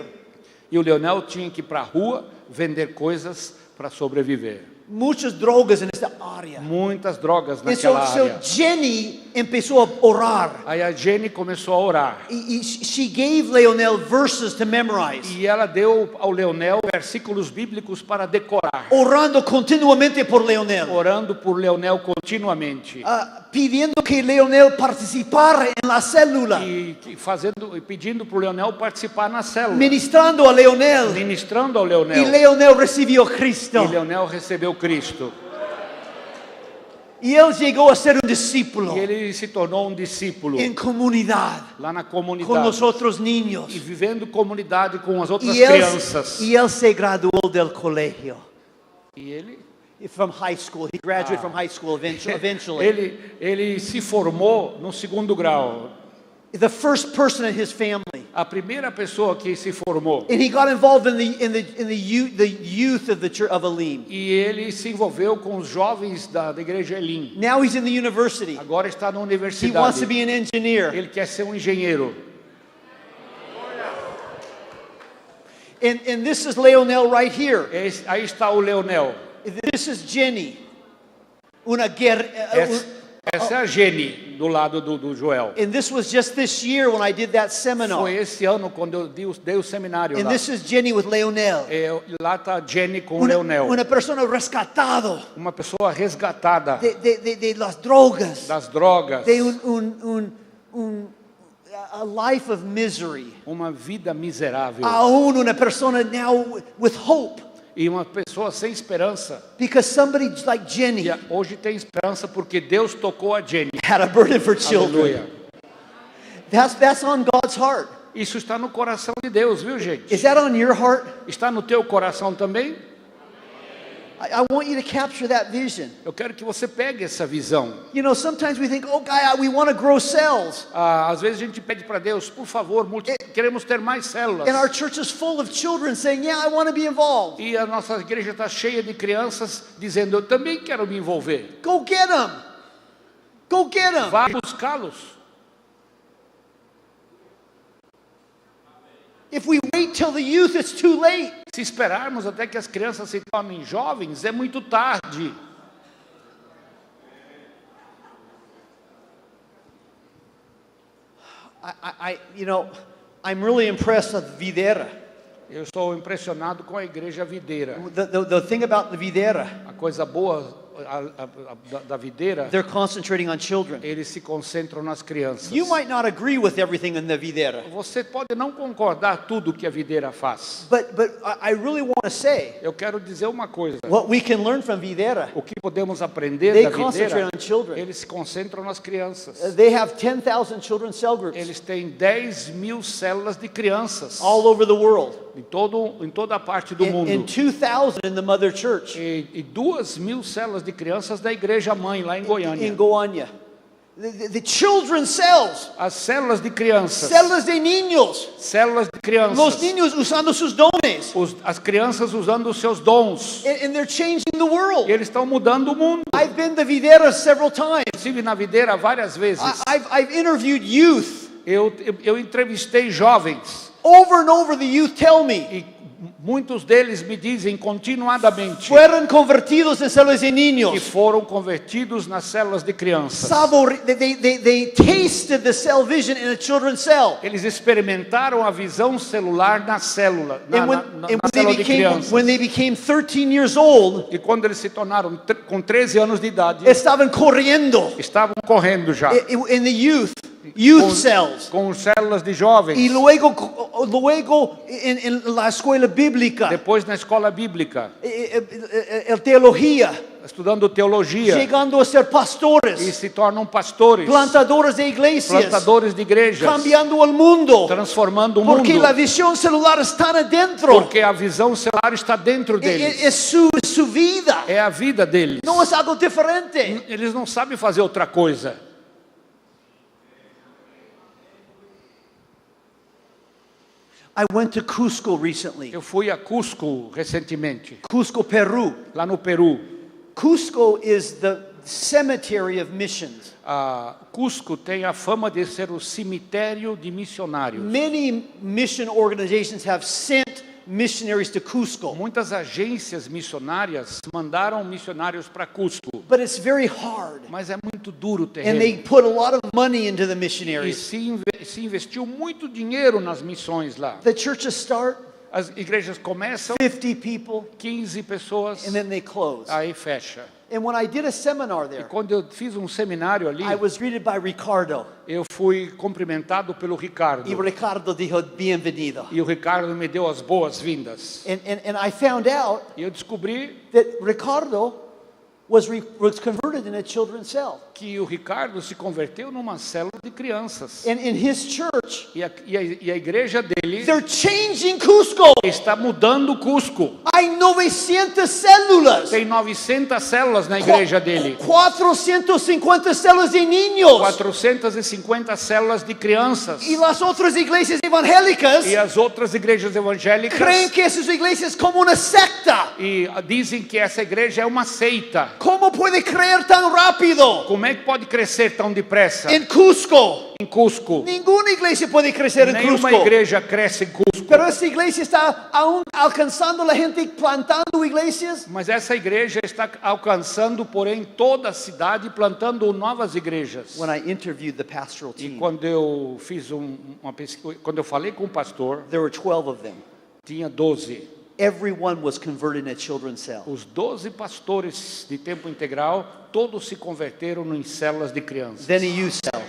E o Leonel tinha que ir para a rua vender coisas para sobreviver. Muitas drogas nessa área. Muitas drogas naquela área. So Jenny começou a orar. Aí a Jenny começou a orar. E she gave Leonel verses to memorize. E ela deu ao Leonel versículos bíblicos para decorar. Orando continuamente por Leonel. Orando por Leonel continuamente. Pedindo que Leonel participar na célula. E pedindo para o Leonel participar na célula. Ministrando a Leonel. Ministrando ao Leonel. E Leonel recebeu Cristo. E Leonel recebeu Cristo. E ele chegou a ser discípulo. E ele se tornou um discípulo. Em comunidade. Lá na comunidade. Com os outros niños. E vivendo comunidade com as outras crianças. E ele se graduou do colégio. E ele? From high school. He graduated from high school eventually. Ele se formou no segundo grau. The first person in his family. A primeira pessoa que se formou. And he got involved in the youth of the church of Elim. E ele se envolveu com os jovens da igreja Elim. Now he's in the university. Agora está na universidade. He wants to be an engineer. Ele quer ser um engenheiro. And this is Leonel right here. Aí está o Leonel. This is Jenny. Essa é a Jenny do lado do Joel. And this was just this year when I did that seminar. Foi esse ano quando eu dei o seminário lá. And this is Jenny with Leonel. Lá está Jenny com Leonel. Uma pessoa rescatada. Uma pessoa resgatada. De las drogas. Das drogas. De a life of misery. Uma vida miserável. Uma pessoa now with hope. E uma pessoa sem esperança. Because somebody like Jenny. E hoje tem esperança porque Deus tocou a Jenny. Had a burden for children. That's on God's heart. Isso está no coração de Deus, viu, gente? Is that on your heart? Está no teu coração também? I want you to capture that vision. Eu quero que você pegue essa visão. You know, sometimes we think, oh God, we want to grow cells. Às vezes a gente pede para Deus, por favor, queremos ter mais células. And our church is full of children saying, yeah, I want to be involved. E a nossa igreja está cheia de crianças dizendo, eu também quero me envolver. Go get them. Go get them. Vá buscá-los. If we wait till the youth, it's too late. Se esperarmos até que as crianças se tornem jovens, é muito tarde. I'm really impressed with Videira. Eu estou impressionado com a igreja videira. The thing about the Videira. A coisa boa da videira. They're concentrating on children. Eles se concentram nas crianças. You might not agree with everything in the Videira. Você pode não concordar tudo que a videira faz. But I really want to say. Eu quero dizer uma coisa. What we can learn from Videira. O que podemos aprender da videira? On children. Eles se concentram nas crianças. They have 10,000 children's cell groups. Eles têm 10.000 células de crianças. All over the world. Em toda a parte do mundo. And 2,000 in the mother church. E 2.000 células de crianças da igreja mãe lá em Goiânia. Em Goiânia. The children's cells. As células de crianças. Células de niños. Células de crianças. Os niños usando seus dons. As crianças usando os seus dons. And they're changing the world. E eles estão mudando o mundo. I've been to Videira several times. Estive na videira várias vezes. I've interviewed youth. Eu entrevistei jovens. Over and over the youth tell me. E Muitos deles me dizem continuadamente fueron convertidos en células de niños. que foram convertidos nas células de crianças. They tasted the cell vision in a children's cell. Eles experimentaram a visão celular na célula, na And célula de crianças. when they became 13 years old, E quando eles se tornaram com 13 anos de idade, estaban corriendo estavam correndo já in the youth cells. com células de jovens. Y luego en la escuela bíblica, Depois na escola bíblica, teología, estudando teologia, llegando a ser e pastores, se tornam pastores, plantadores de iglesias, plantadores de igrejas, cambiando el mundo, transformando o mundo, porque la visión celular está adentro. porque a visão celular está dentro deles. Es su vida, É a vida deles. no es algo diferente. Eles não sabem fazer outra coisa. I went to Cusco recently. Eu fui a Cusco recentemente, Cusco, Peru. lá no Peru. Cusco is the cemetery of missions. Cusco tem a fama de ser o cemitério de missionários. Many mission organizations have sent missionaries to Cusco, Muitas agências missionárias mandaram missionários para Cusco, but it's very hard. mas é muito duro o And terreno. they put a lot of money into the E missionaries. se investiu muito dinheiro nas missões lá. The churches start As igrejas começam, 50 people, 15 pessoas, and then they close. aí fecha. And when I did a seminar E there, quando eu fiz um seminário ali, I was greeted by Ricardo. eu fui cumprimentado pelo Ricardo. Y Ricardo dijo, bienvenido. E o Ricardo me deu as boas-vindas. And I found out E eu descobri that Ricardo was converted in a children's cell. que o Ricardo se converteu numa célula de crianças. And in his church, E a igreja dele they're changing Cusco. está mudando Cusco. Hay 900 células. Tem 900 células na igreja dele. 450 células de niños. 450 células de crianças. Y las otras iglesias evangélicas E as outras igrejas evangélicas creen que esas iglesias como una secta. e dizem que essa igreja é uma seita. ¿Cómo puede creer tan rápido? Como é que pode crescer tão depressa En Cusco. em Cusco? Ninguna iglesia puede crecer en Nenhuma Cusco. igreja cresce em Cusco. Pero esta iglesia está aún alcanzando la gente plantando iglesias. Mas essa igreja está alcançando, porém, toda a cidade, plantando novas igrejas. When I interviewed the pastoral E team, quando eu fiz uma pesquisa, quando eu falei com o pastor, there were 12 of them. tinha 12. Everyone was converted in a children's cell. Os 12 pastores de tempo integral, todos se converteram em células de crianças. Then a youth cell.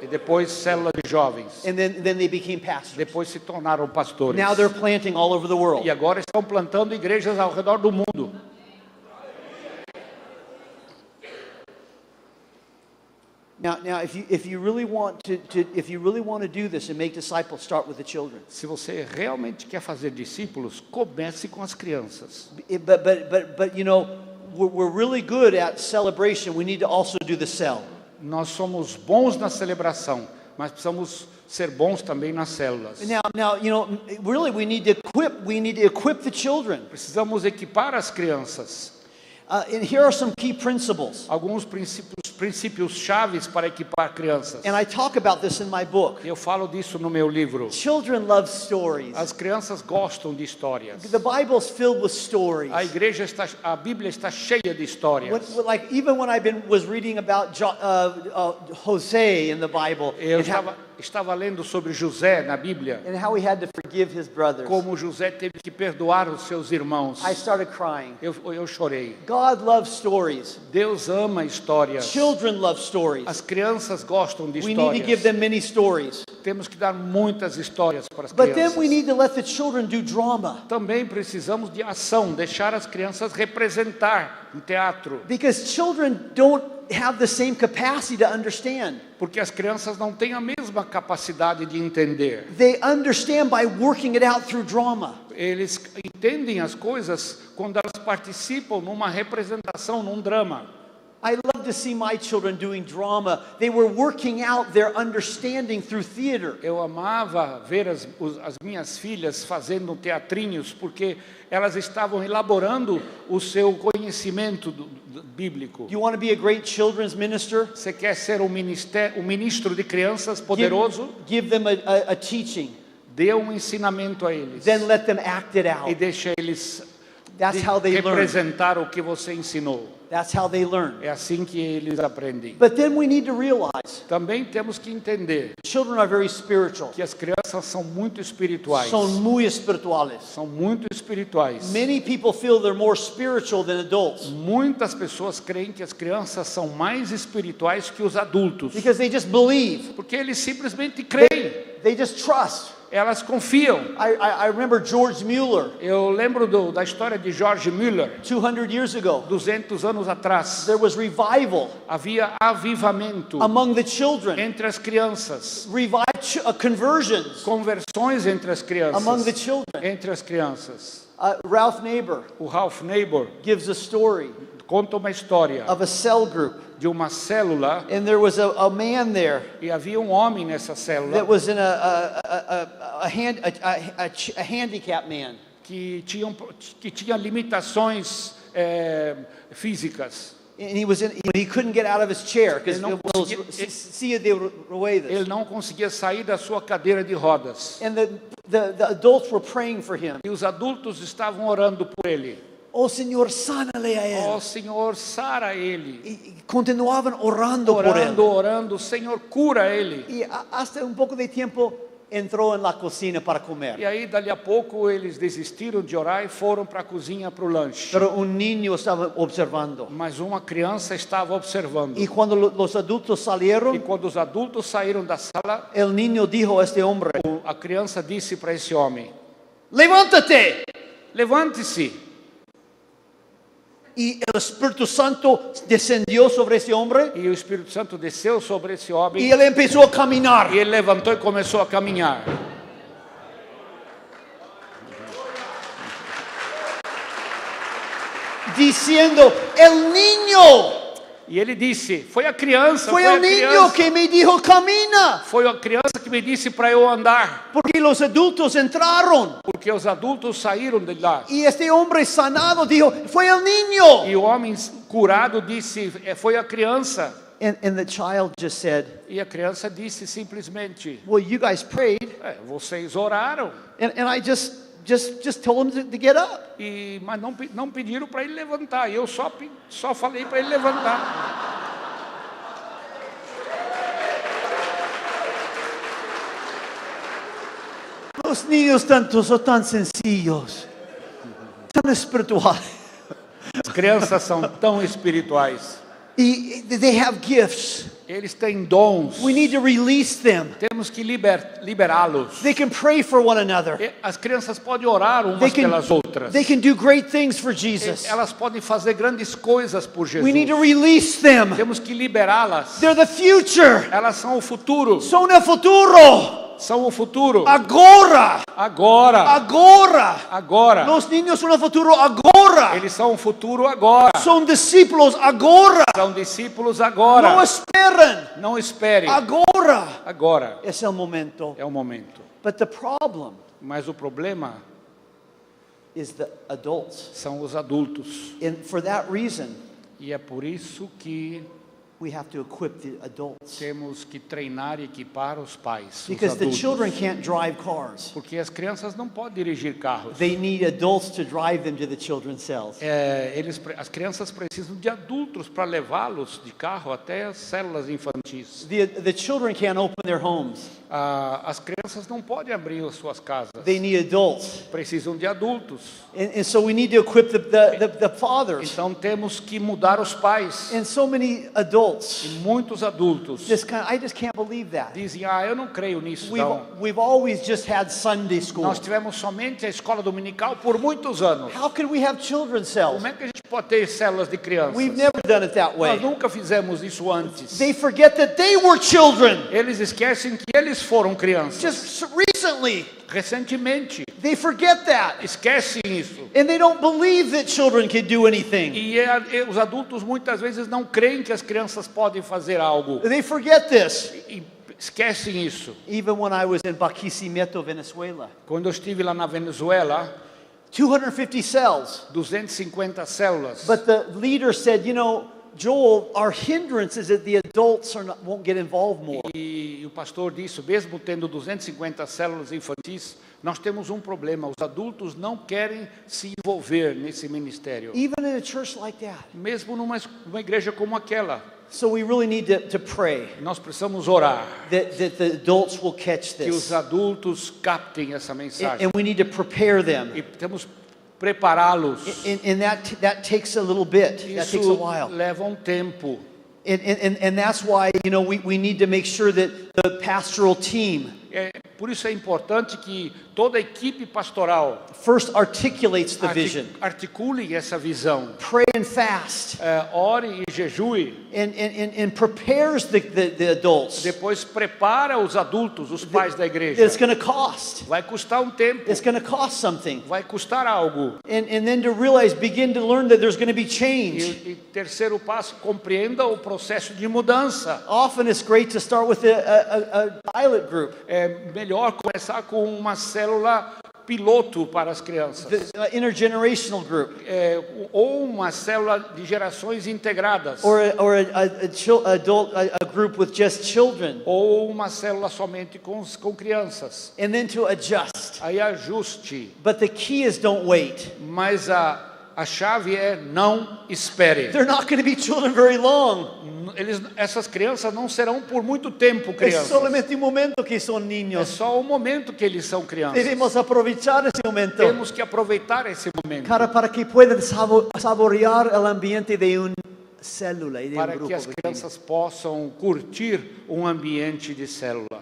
E depois células de jovens. And then they became pastors. Depois se tornaram pastores. Now they're planting all over the world. E agora estão plantando igrejas ao redor do mundo. Now, if you really want to do this and make disciples, start with the children. Se você realmente quer fazer discípulos, comece com as crianças. But you know, we're really good at celebration. We need to also do the cell. Nós somos bons na celebração, mas precisamos ser bons também nas células. Now, you know, really, we need to equip the children. Precisamos equipar as crianças. And here are some key principles. Alguns princípios chaves para equipar crianças. And I talk about this in my book. Eu falo disso no meu livro. Children love stories. As crianças gostam de histórias. The Bible's filled with stories. A Bíblia está cheia de histórias. Even when was reading about Jose in the Bible, Eu estava lendo sobre José na Bíblia. and how he had to forgive his brothers. Como José teve que perdoar os seus irmãos. I started crying. Eu chorei. God loves stories. Deus ama histórias. Children love stories. As crianças gostam de We need to give histórias. them many stories. Temos que dar muitas histórias para as But then we crianças. need to let the children do drama. Também precisamos de ação, deixar as crianças representar no teatro. Because children don't have the same capacity to understand. Porque as crianças não têm a mesma capacidade de entender. They understand by working it out through drama. Eles entendem as coisas quando elas participam numa representação, num drama. I love to see my children doing drama. They were working out their understanding through theater. Eu amava ver as minhas filhas fazendo teatrinhos, porque elas estavam elaborando o seu conhecimento bíblico. Do you want to be a great children's minister? Você quer ser um ministro de crianças poderoso? Give them a teaching. Dê um ensinamento a eles. Then let them act it E out. deixe eles That's how they learn. representar o que você ensinou. That's how they learn. É assim que eles aprendem. But then we need to realize Também temos que entender children are very spiritual. que as crianças são muito espirituais. Son muy espirituales. São muito espirituais. Many people feel they're more spiritual than adults Muitas pessoas creem que as crianças são mais espirituais que os adultos. because they just believe. Porque eles simplesmente creem. They just trust. Elas confiam. I remember George Mueller Eu lembro da história de George Müller. 200 years ago. 200 anos atrás. There was revival Havia avivamento among the children. entre as crianças. Conversions Conversões entre as crianças. among the children. Entre as crianças. Ralph Neighbor O Ralph Neighbor gives a story conta uma história of a cell group. de uma célula, And there was a man there e havia um homem nessa célula that was in a handicapped man. que tinha limitações físicas. And he couldn't get out of his chair because Ele não ele não conseguia sair da sua cadeira de rodas. And the adults were praying for him. E os adultos estavam orando por ele. Oh, Senhor, sánale a él. Ó Senhor, sara ele. Y continuaban orando por él. Orando, Senhor, cura ele. Y hasta un poco de tiempo entró en la cocina para comer. E aí, dali a pouco, eles desistiram de orar e foram para a cozinha para o lanche. Pero un niño estaba observando. Mas uma criança estava observando. Y cuando los adultos E salieron, quando os adultos saíram da sala, el niño dijo a este hombre, a criança disse para esse homem: levántate. levante-se. Y el Espíritu Santo descendió sobre ese hombre E o Espírito Santo desceu sobre esse homem. y él empezó a caminar. E ele levantou e começou a caminhar. Diciendo, el niño. E ele disse: foi a criança, Fue foi a el niño criança. que me dijo camina. Foi a criança que me disse para eu andar. Porque los adultos entraron. Porque os adultos saíram de lá. Y este hombre sanado dijo, fue el niño. E o homem curado disse: foi a criança. And the child just said, E a criança disse simplesmente: well, you guys prayed. vocês oraram. And I just told him to get up. Mas não pediram para ele levantar. E eu só falei para ele levantar. Los niños son tan sencillos, tan espirituales. As crianças são tão espirituais. They have gifts. Eles têm dons. We need to release them. Temos que liberá-los. They can pray for one another. As crianças podem orar umas pelas outras. They can do great things for Jesus. Elas podem fazer grandes coisas por Jesus. We need to release them. Temos que liberá-las. They're the future. Elas são o futuro. Son el futuro. São o futuro. Agora. Agora. Agora. Agora. Los niños son el futuro agora. Eles são o futuro agora. Son discípulos agora. São discípulos agora. No esperem. Não espere. Agora. Agora. Es el momento. É o momento. But the problem Mas o problema is the adults. são os adultos. And for that reason, E é por isso que we have to equip the adults. temos que treinar e equipar os pais, os Because the adultos. children can't drive cars. Porque as crianças não podem dirigir carros. They need adults to drive them to the children's cells. As crianças precisam de adultos para levá-los de carro até as células infantis. The children can't open their homes. As crianças não podem abrir as suas casas. They need adults. Precisam de adultos. And so we need to equip the fathers. Então temos que mudar os pais. And so many adults E muitos adultos I just can't believe that. dizem: eu não creio nisso não. We've always just had Sunday school. Nós tivemos somente a escola dominical por muitos anos. How can we have children's cells? Como é que a gente pode ter células de crianças? We've never done it that way. Nós nunca fizemos isso antes. They forget that they were children. Eles esquecem que eles foram crianças. Just recently. Recentemente. They forget that. Esquecem isso. And they don't believe that children can do anything. E os adultos muitas vezes não creem que as crianças podem fazer algo. They forget this. E esquecem isso. Even when I was in Barquisimeto, Venezuela. Quando eu estive lá na Venezuela, 250 cells. 250 células. But the leader said, Joel, our hindrance is that the adults won't get involved more. E o pastor disse, mesmo tendo 250 células infantis, nós temos um problema. Os adultos não querem se envolver nesse ministério. Even in a church like that. Mesmo numa igreja como aquela. So we really need to pray. Nós precisamos orar. That the adults will catch Que os this. adultos captem essa mensagem. And we need to prepare them. E temos prepará-los. And that takes a little bit. That takes a Isso while. leva um tempo. And that's why, we need to make sure that the pastoral team Por isso é importante que toda a equipe pastoral first articulates the vision. articule essa visão. Pray and fast. Ore e jejue. And prepares the adults. Depois prepara os adultos, os pais da igreja. It's going to cost. Vai custar um tempo. It's going to cost something. Vai custar algo. And then to realize, begin to learn that there's going to be change. E terceiro passo, compreenda o processo de mudança. Often it's great to start with a pilot group. É melhor começar com uma célula piloto para as crianças. The intergenerational group. Ou uma célula de gerações integradas. Or a group with just children. Ou uma célula somente com crianças. And then to adjust. Aí ajuste. But the key is don't wait. Mas a chave é não espere. They're not going to be children very long. Essas crianças não serão por muito tempo Es crianças. solamente un momento que son É niños. só o momento que eles são crianças. Debemos aprovechar ese momento Temos que aproveitar esse momento para que puedan saborear el ambiente de una célula y de un para que grupo as pequeño. crianças possam curtir um ambiente de célula.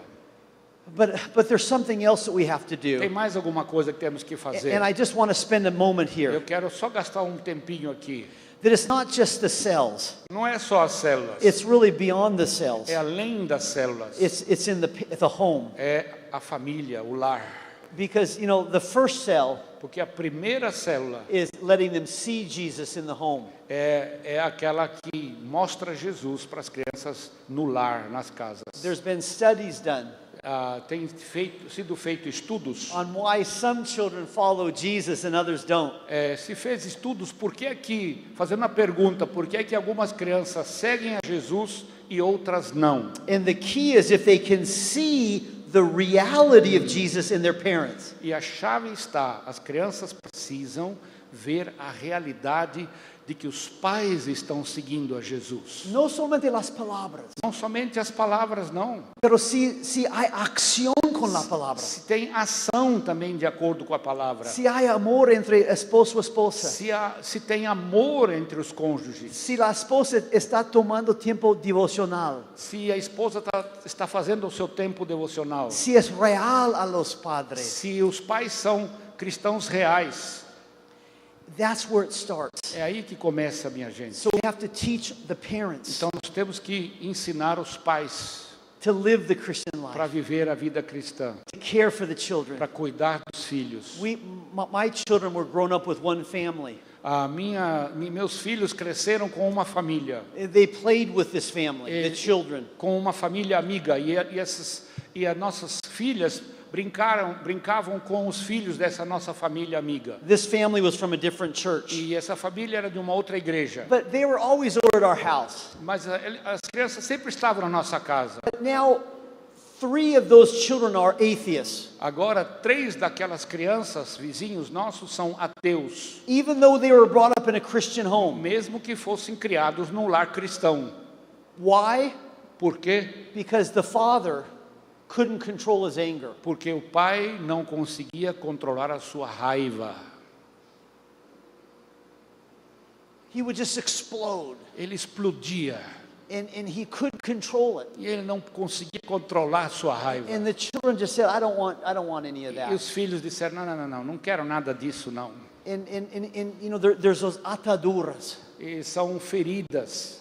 But there's something else that we have to Tem do. mais alguma coisa que temos que fazer? And I just want to spend a moment Eu here. quero só gastar um tempinho aqui. That it's not just the cells. Não é só as células. It's really beyond the cells. É além das células. It's in the home. É a família, o lar. Because, the first cell Porque a primeira célula is letting them see Jesus in the home. é aquela que mostra Jesus para as crianças no lar, nas casas. There's been studies done Tem sido feito estudos. on why some children follow Jesus and others don't. Se fez estudos, por que que, fazendo a pergunta, por que que algumas crianças seguem a Jesus e outras não? And the key is if they can see the reality of Jesus in their parents. E a chave está, as crianças precisam ver a realidade de que os pais estão seguindo a Jesus. No solamente las palabras, Não somente as palavras, não. pero si hay acción con la palabra. Se tem ação também de acordo com a palavra. Si hay amor entre esposo y esposa. Se tem amor entre os cônjuges. Si la esposa está tomando tiempo devocional. Se a esposa está fazendo o seu tempo devocional. Si es real a los padres. Se os pais são cristãos reais. That's where it starts. É aí que começa, minha gente. So we have to teach the parents Então nós temos que ensinar os pais to live the Christian para life, viver a vida cristã, to care for the children. para cuidar dos filhos. My children were grown up with one family. Meus filhos cresceram com uma família, They played with this family, the children. com uma família amiga, e as nossas filhas brincavam com os filhos dessa nossa família amiga. This family was from a different church. E essa família era de uma outra igreja. But they were always over at our house. Mas as crianças sempre estavam na nossa casa. But now 3 of those children are atheists. Agora 3 daquelas crianças, vizinhos nossos, são ateus. Even though they were brought up in a Christian home. Mesmo que fossem criados num lar cristão. Why? Por quê? Because the father couldn't control his anger. Porque o pai não conseguia controlar a sua raiva. He would just explode. Ele explodia. And he couldn't control it. E ele não conseguia controlar a sua raiva. And the children just said, I don't want any of E that. os filhos disseram, não quero nada disso, não. And there's those ataduras. E são feridas.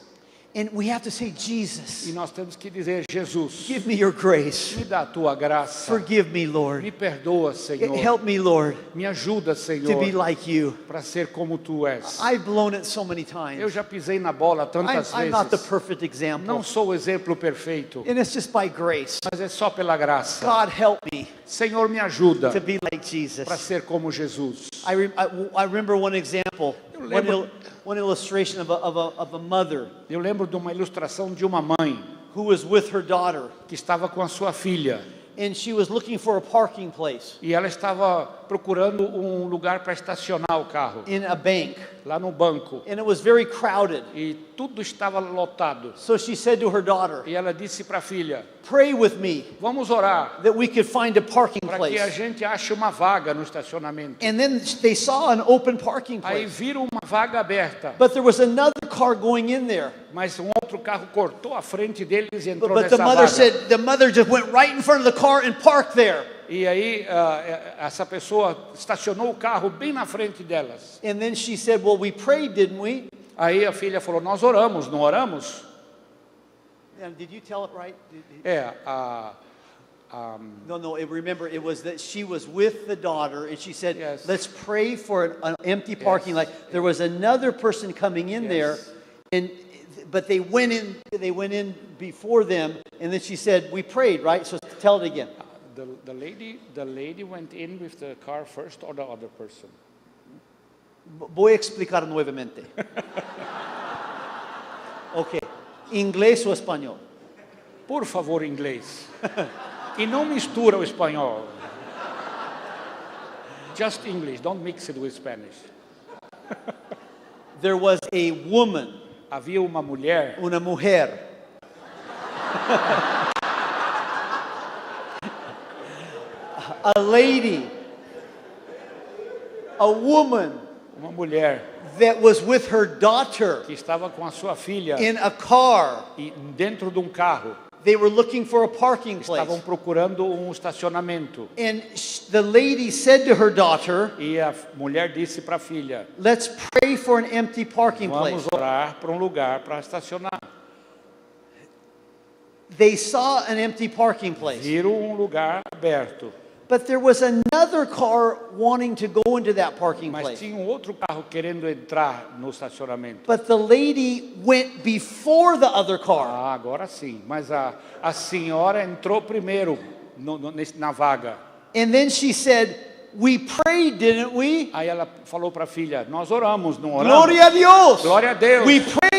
And we have to say, Jesus, E nós temos que dizer, Jesus, give me your grace. me dá a tua graça. Forgive me, Lord. Me perdoa, Senhor. Help me, Lord, Me ajuda, to Senhor, be like you. para ser como tu és. I've blown it so many Eu times. já pisei na bola tantas I'm not the vezes. perfect example. Não sou o exemplo perfeito, And it's just by grace. mas é só pela graça. God, help me. Senhor, me ajuda to be like Jesus. para ser como Jesus. I remember one example, Eu lembro- one illustration of a mother Eu lembro de uma ilustração de uma mãe who was with her daughter, que estava com a sua filha and she was looking for a parking place e ela estava procurando um lugar para estacionar o carro in a bank, lá no banco and it was very crowded. e tudo estava lotado. So she said to her daughter, E ela disse para a filha: "Pray with me vamos orar that we could find a parking para que a place." gente ache uma vaga no estacionamento. And then they saw an open parking Aí place, viram uma vaga aberta, but there was another car going in there. mas um outro carro cortou a frente deles e entrou But the nessa mother vaga. said the mother just went right in front of the car and parked there. E aí essa pessoa estacionou o carro bem na frente delas. And then she said, "Well, we prayed, didn't we?" Aí a filha falou: nós oramos, não oramos? And did you tell it right? No. Remember, it was that she was with the daughter, and she said, Yes. "Let's pray for an empty parking lot." There was another person coming in there, but they went in before them, and then she said, "We prayed, right?" So tell it again. The lady went in with the car first, or the other person? Voy a explicar nuevamente. Ok. Inglês ou espanhol? Por favor, inglês. E não mistura o espanhol. Just English, don't mix it with Spanish. There was a woman, Havia uma mulher, una mujer. A lady, a woman uma mulher that was with her daughter que estava com a sua filha in a car. e dentro de um carro. They were looking for a parking place. Estavam procurando um estacionamento. And the lady said to her daughter, E a mulher disse para a filha: "Let's pray for an empty parking vamos place." orar para um lugar para estacionar. They saw an empty parking place. Viram um lugar aberto, But there was another car wanting to go into that parking mas place. tinha um outro carro querendo entrar no estacionamento. But the lady went before the other car. Ah, agora sim. Mas a senhora entrou primeiro na vaga. And then she said, "We prayed, didn't we?" Aí ela falou para a filha: nós oramos, não oramos? Glória a Dios. Glória a Deus. We prayed.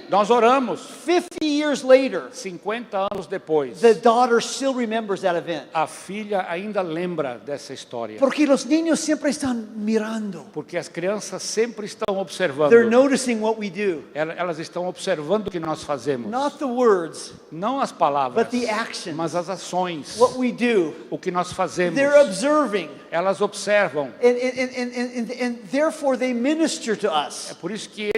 Nós oramos. 50 years later, 50 anos depois, the daughter still remembers that event. a filha ainda lembra dessa história. Porque los niños siempre están mirando. Porque as crianças sempre estão observando. They're noticing what we do. Elas estão observando o que nós fazemos. Not the words, Não as palavras, but the actions. mas as ações. What we do. O que nós fazemos. They're observing. Elas observam. And therefore they minister to us. É por isso que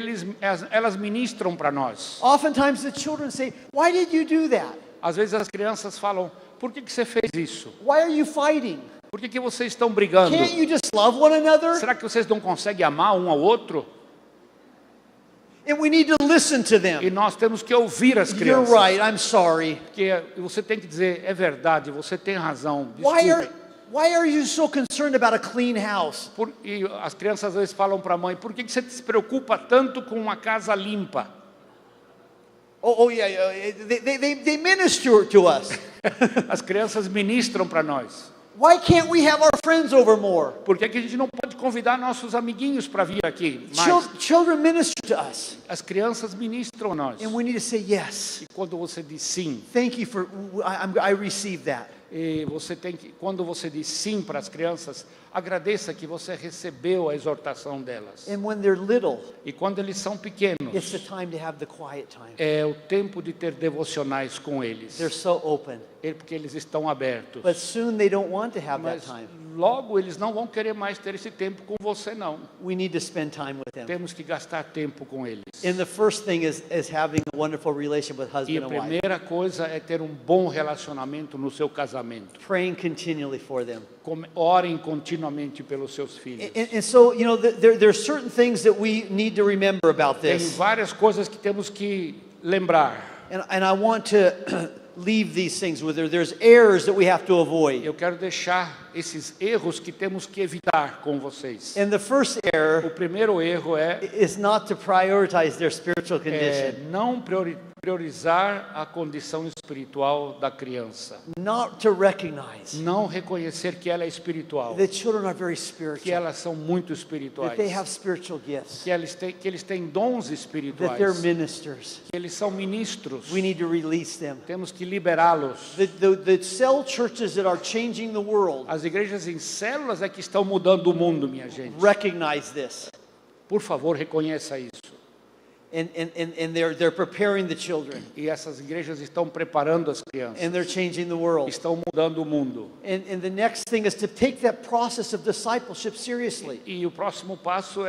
elas ministram para nós. Oftentimes the children say, "Why did you do that? Às vezes as crianças falam: por que você fez isso? Why are you fighting? Por que vocês estão brigando? Can't you just love one another?" Será que vocês não conseguem amar um ao outro? And we need to listen to them. E nós temos que ouvir as You're crianças. right, I'm sorry. Porque você tem que dizer: é verdade, você tem razão. Why Desculpe. are you so concerned about a clean house? E as crianças às vezes falam para a mãe: por que você se preocupa tanto com uma casa limpa? Yeah. They minister to us. As crianças ministram para nós. Why can't we have our friends over more? Por que a gente não pode convidar nossos amiguinhos para vir aqui mais? Children minister to us. As crianças ministram a nós. And we need to say yes. E quando você diz sim, Thank you for, I receive that. e você tem que, quando você diz sim para as crianças, agradeça que você recebeu a exortação delas. And when they're little, E quando eles são pequenos, it's the time to have the quiet time. é o tempo de ter devocionais com eles. They're so open. Porque eles estão abertos. But soon they don't want to have that Mas time. logo eles não vão querer mais ter esse tempo com você, não. We need to spend time with them. Temos que gastar tempo com eles. And the first thing is having a wonderful relationship with E husband a and wife. primeira coisa é ter um bom relacionamento no seu casamento. Praying continually for them. Orem continuamente pelos seus filhos. And so, you know, there's certain things that we need to remember about Tem this. várias coisas que temos que lembrar. And I want to leave these things with her. There's errors that we have to avoid. Eu quero deixar esses erros que temos que evitar com vocês. And the first O error primeiro erro é is not to prioritize their spiritual condition. não priorizar a condição espiritual da criança. not to recognize Não reconhecer que ela é espiritual, that children are very que spiritual, elas são muito that espirituais, they have spiritual gifts, que eles têm dons that espirituais, they're ministers. que eles são ministros. We need to release them. Temos que liberá-los. The cell churches that are changing the world As igrejas em células é que estão mudando o mundo, minha gente. recognize this. Por favor, reconheça isso. And they're preparing the children. E essas igrejas estão preparando as crianças. And they're changing the world. Estão mudando o mundo. And the next thing is to take that process of discipleship seriously. E o próximo passo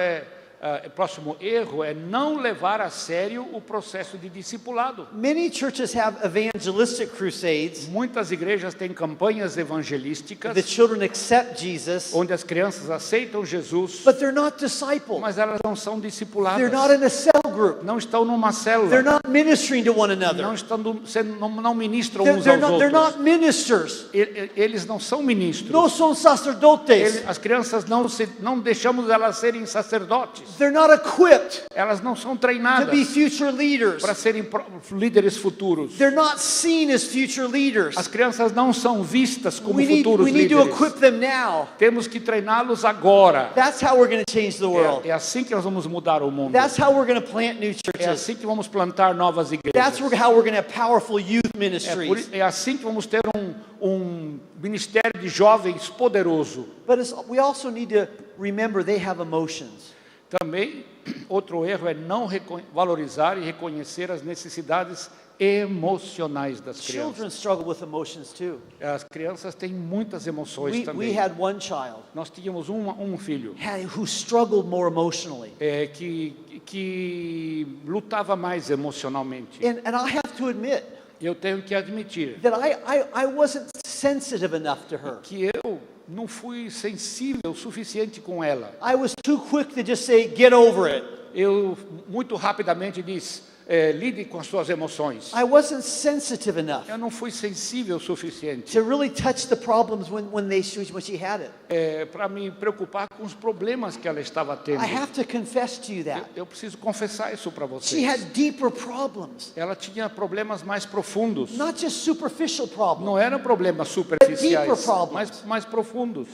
o próximo erro é não levar a sério o processo de discipulado. Many churches have evangelistic crusades. Muitas igrejas têm campanhas evangelísticas The children accept Jesus, onde as crianças aceitam Jesus, but they're not discipled. mas elas não são discipuladas. They're not in a cell group. Não estão numa célula. They're not ministering to one Não another. não ministram uns They're aos not outros. ministers. Eles não são ministros. No son sacerdotes. As crianças não deixamos elas serem sacerdotes. They're not equipped Elas não são to treinadas be future leaders. para serem líderes futuros. They're not seen as future leaders. As crianças não são vistas como We futuros need to líderes. equip them now. Temos que treiná-los agora. That's how we're going to change the world. É assim que nós vamos mudar o mundo. That's how we're going to plant new É churches. assim que vamos plantar novas igrejas. That's how we're going to have powerful youth ministries. É assim que vamos ter um ministério de jovens poderoso. But we also need to remember they have emotions. Também, outro erro é não valorizar e reconhecer as necessidades emocionais das Children crianças. struggle with emotions too. As crianças têm muitas emoções We também. had one child Nós tínhamos um filho who struggled more emotionally. que lutava mais emocionalmente. And I have to admit Eu tenho que admitir that I wasn't sensitive enough to her. que eu não fui sensível o suficiente com ela. I was too quick to just say, get over it. Eu muito rapidamente disse, lide com as suas emoções. I wasn't sensitive enough Eu não fui sensível o suficiente to really touch the problems when she had it. para me preocupar com os problemas que ela estava tendo. I have to confess to you that. Eu preciso confessar isso para She had vocês. deeper problems, Ela tinha problemas mais profundos. not just superficial problems. Não eram problemas deeper superficiais, problems. mas mais profundos.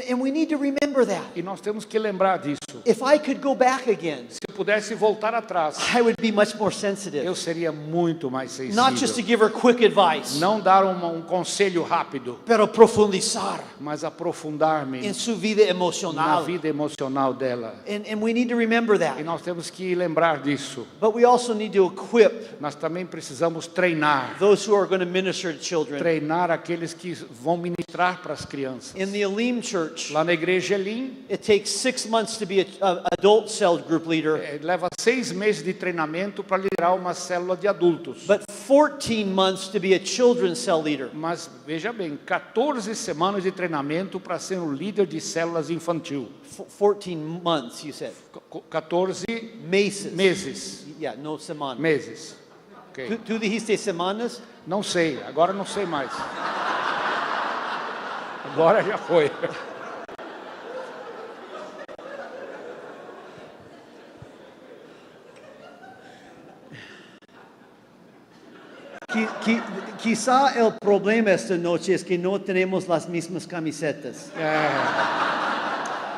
And we need to remember that. E nós temos que lembrar disso. If I could go back again, Se eu pudesse voltar atrás, I would be much more sensitive. eu seria muito mais Not just to sensível. give her quick advice, Não dar um conselho rápido, pero profundizar mas aprofundar-me en su vida na emocional. vida emocional dela. And we need to remember E that. nós temos que lembrar disso. But we also need to equip Nós também precisamos treinar. those who are going to minister to children. Treinar aqueles que vão ministrar para as crianças. In the Elim church, Lá na igreja Elim, it takes 6 months to be an adult cell group leader, leva 6 meses de treinamento para liderar uma célula de adultos. but 14 months to be a children's cell leader. Mas veja bem, 14 semanas de treinamento para ser um líder de células infantil. 14 months, you said. 14 meses. Yeah, no semanas. Meses. Ok. Tu dijiste semanas? Não sei, agora não sei mais. Agora já foi. Quizá el problema esta noche es que no tenemos las mismas camisetas.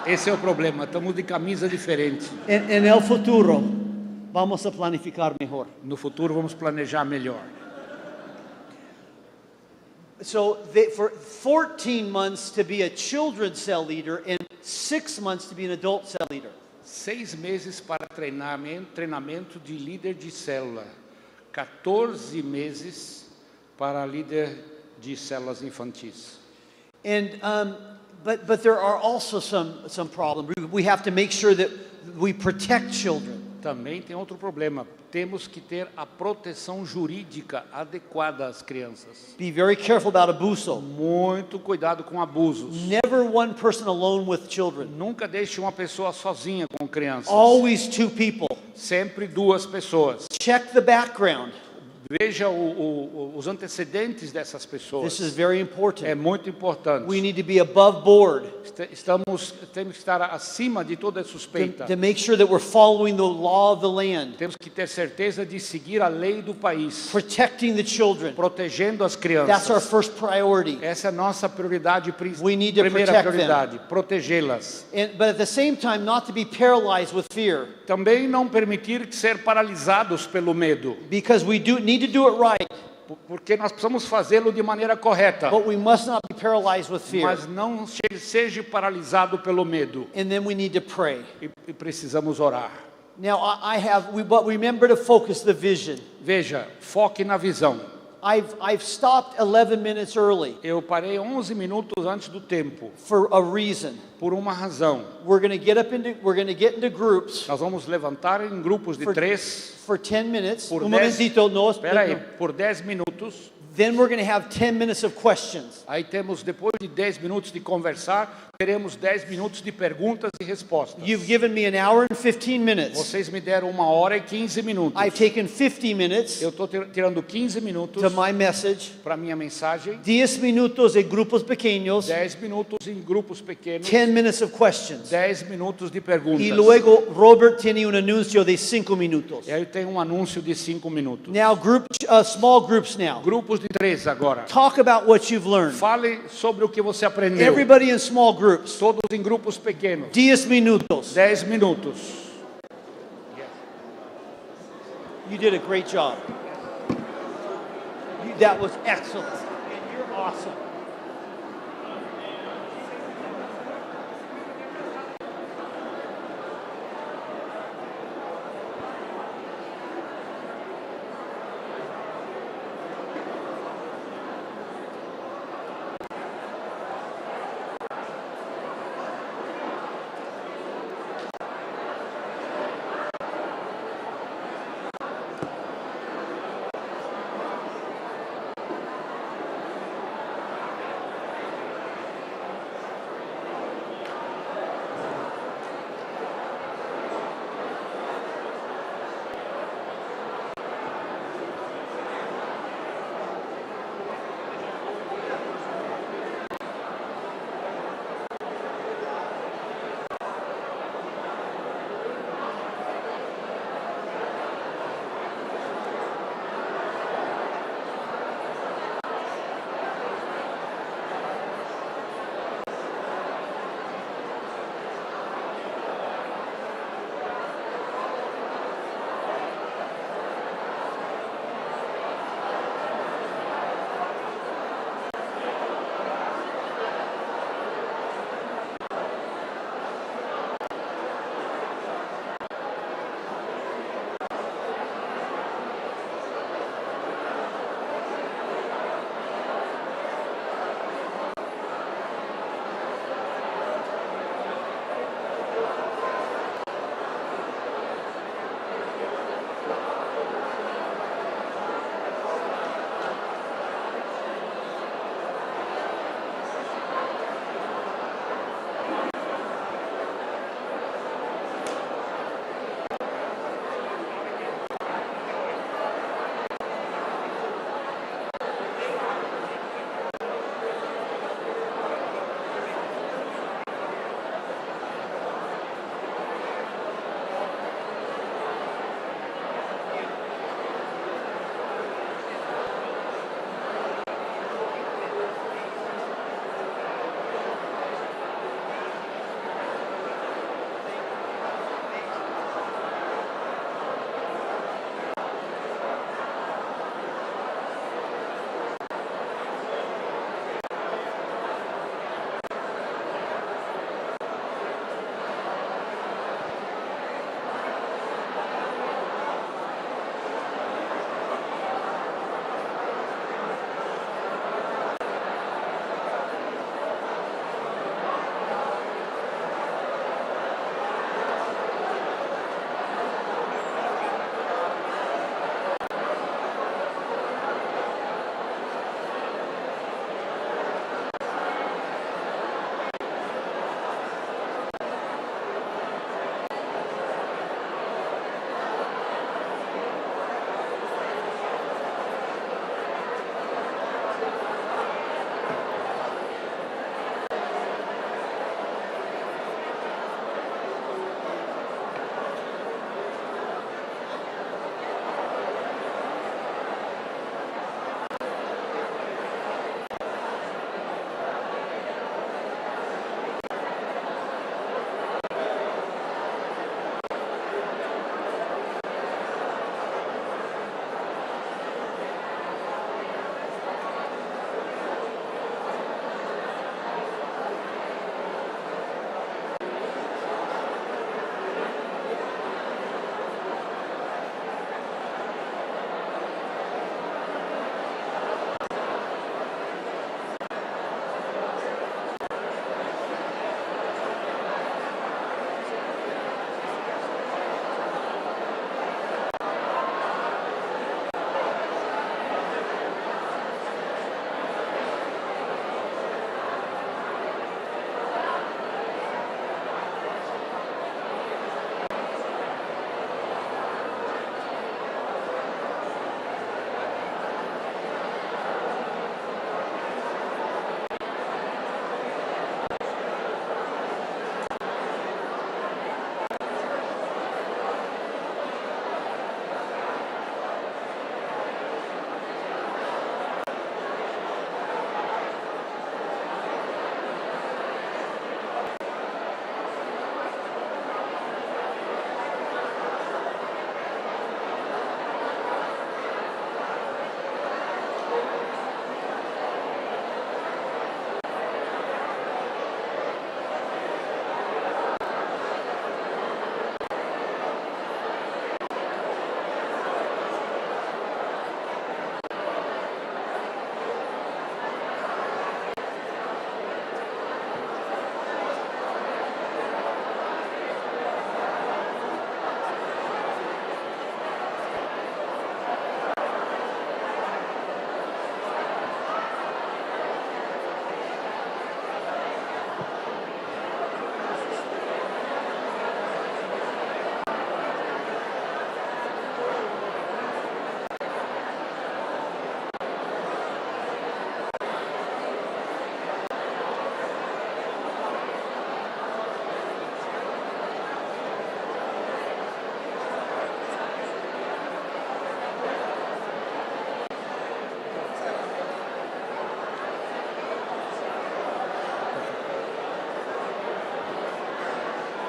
Esse é o problema, estamos de camisa diferente. En el futuro, vamos a planificar mejor. No futuro vamos planejar melhor. So for 14 months to be a children's cell leader and 6 months to be an adult cell leader. 6 meses para treinamento de líder de célula. 14 meses para líder de células infantis. And but there are also some problems. We have to make sure that we protect children. Também tem outro problema. Temos que ter a proteção jurídica adequada às crianças. Be very careful about abuso. Muito cuidado com abusos. Never one person alone with children. Nunca deixe uma pessoa sozinha com crianças. Always two people. Sempre duas pessoas. Check the background. Veja os antecedentes dessas pessoas. This is very É important. muito importante. We need to be above board Temos que estar acima de toda suspeita. to make sure that we're following the law of the land, Temos que ter certeza de seguir a lei do país, protecting the children. protegendo as That's our crianças. first priority. Essa é a nossa prioridade, We need to primeira protect prioridade, protegê-las. But at the same time, not to be paralyzed with fear, Também não permitir ser paralisados pelo medo, because we do need to do it right, porque nós precisamos fazê-lo de maneira correta, but we must not be paralyzed with fear. mas não seja paralisado pelo medo. And then we need to pray. E precisamos orar. Now, but remember to focus the vision. Veja, foque na visão. I've stopped 11 minutes early Eu parei 11 minutos antes do tempo, for a reason. por uma razão. We're going to get into groups Nós vamos levantar em grupos de 3 for 10 minutes. por Un 10. momentito, no, Espera aí, por 10 minutos. Then we're going to have 10 minutes of questions. Aí temos, depois de 10 minutos de conversar, teremos 10 minutos de perguntas e respostas. You've given me an hour and 15 minutes. Vocês me deram 1 hora e 15 minutos. I've taken 50 minutes Eu estou tirando 15 minutos to my message. para minha mensagem, 10 minutos em grupos pequenos. 10 minutos em grupos pequenos, 10 minutes of questions. 10 minutos de perguntas. Y luego Robert tiene un anuncio de 5 minutos. E aí tem um anúncio de 5 minutos. Now, small groups now. Grupos de 3 agora. Talk about what you've learned. Fale sobre o que você aprendeu. Everybody in small groups. Todos em grupos pequenos. 10 minutos. 10 minutos. You did a great job. That was excellent. And you're awesome.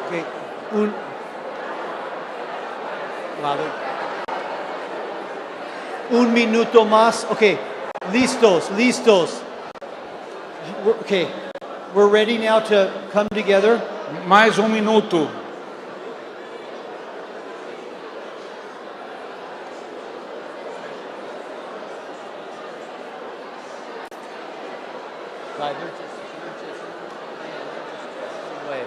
Okay. Lado. Un minuto más. Okay. Listos. Okay. We're ready now to come together. Mais um minuto. Right, they're just away.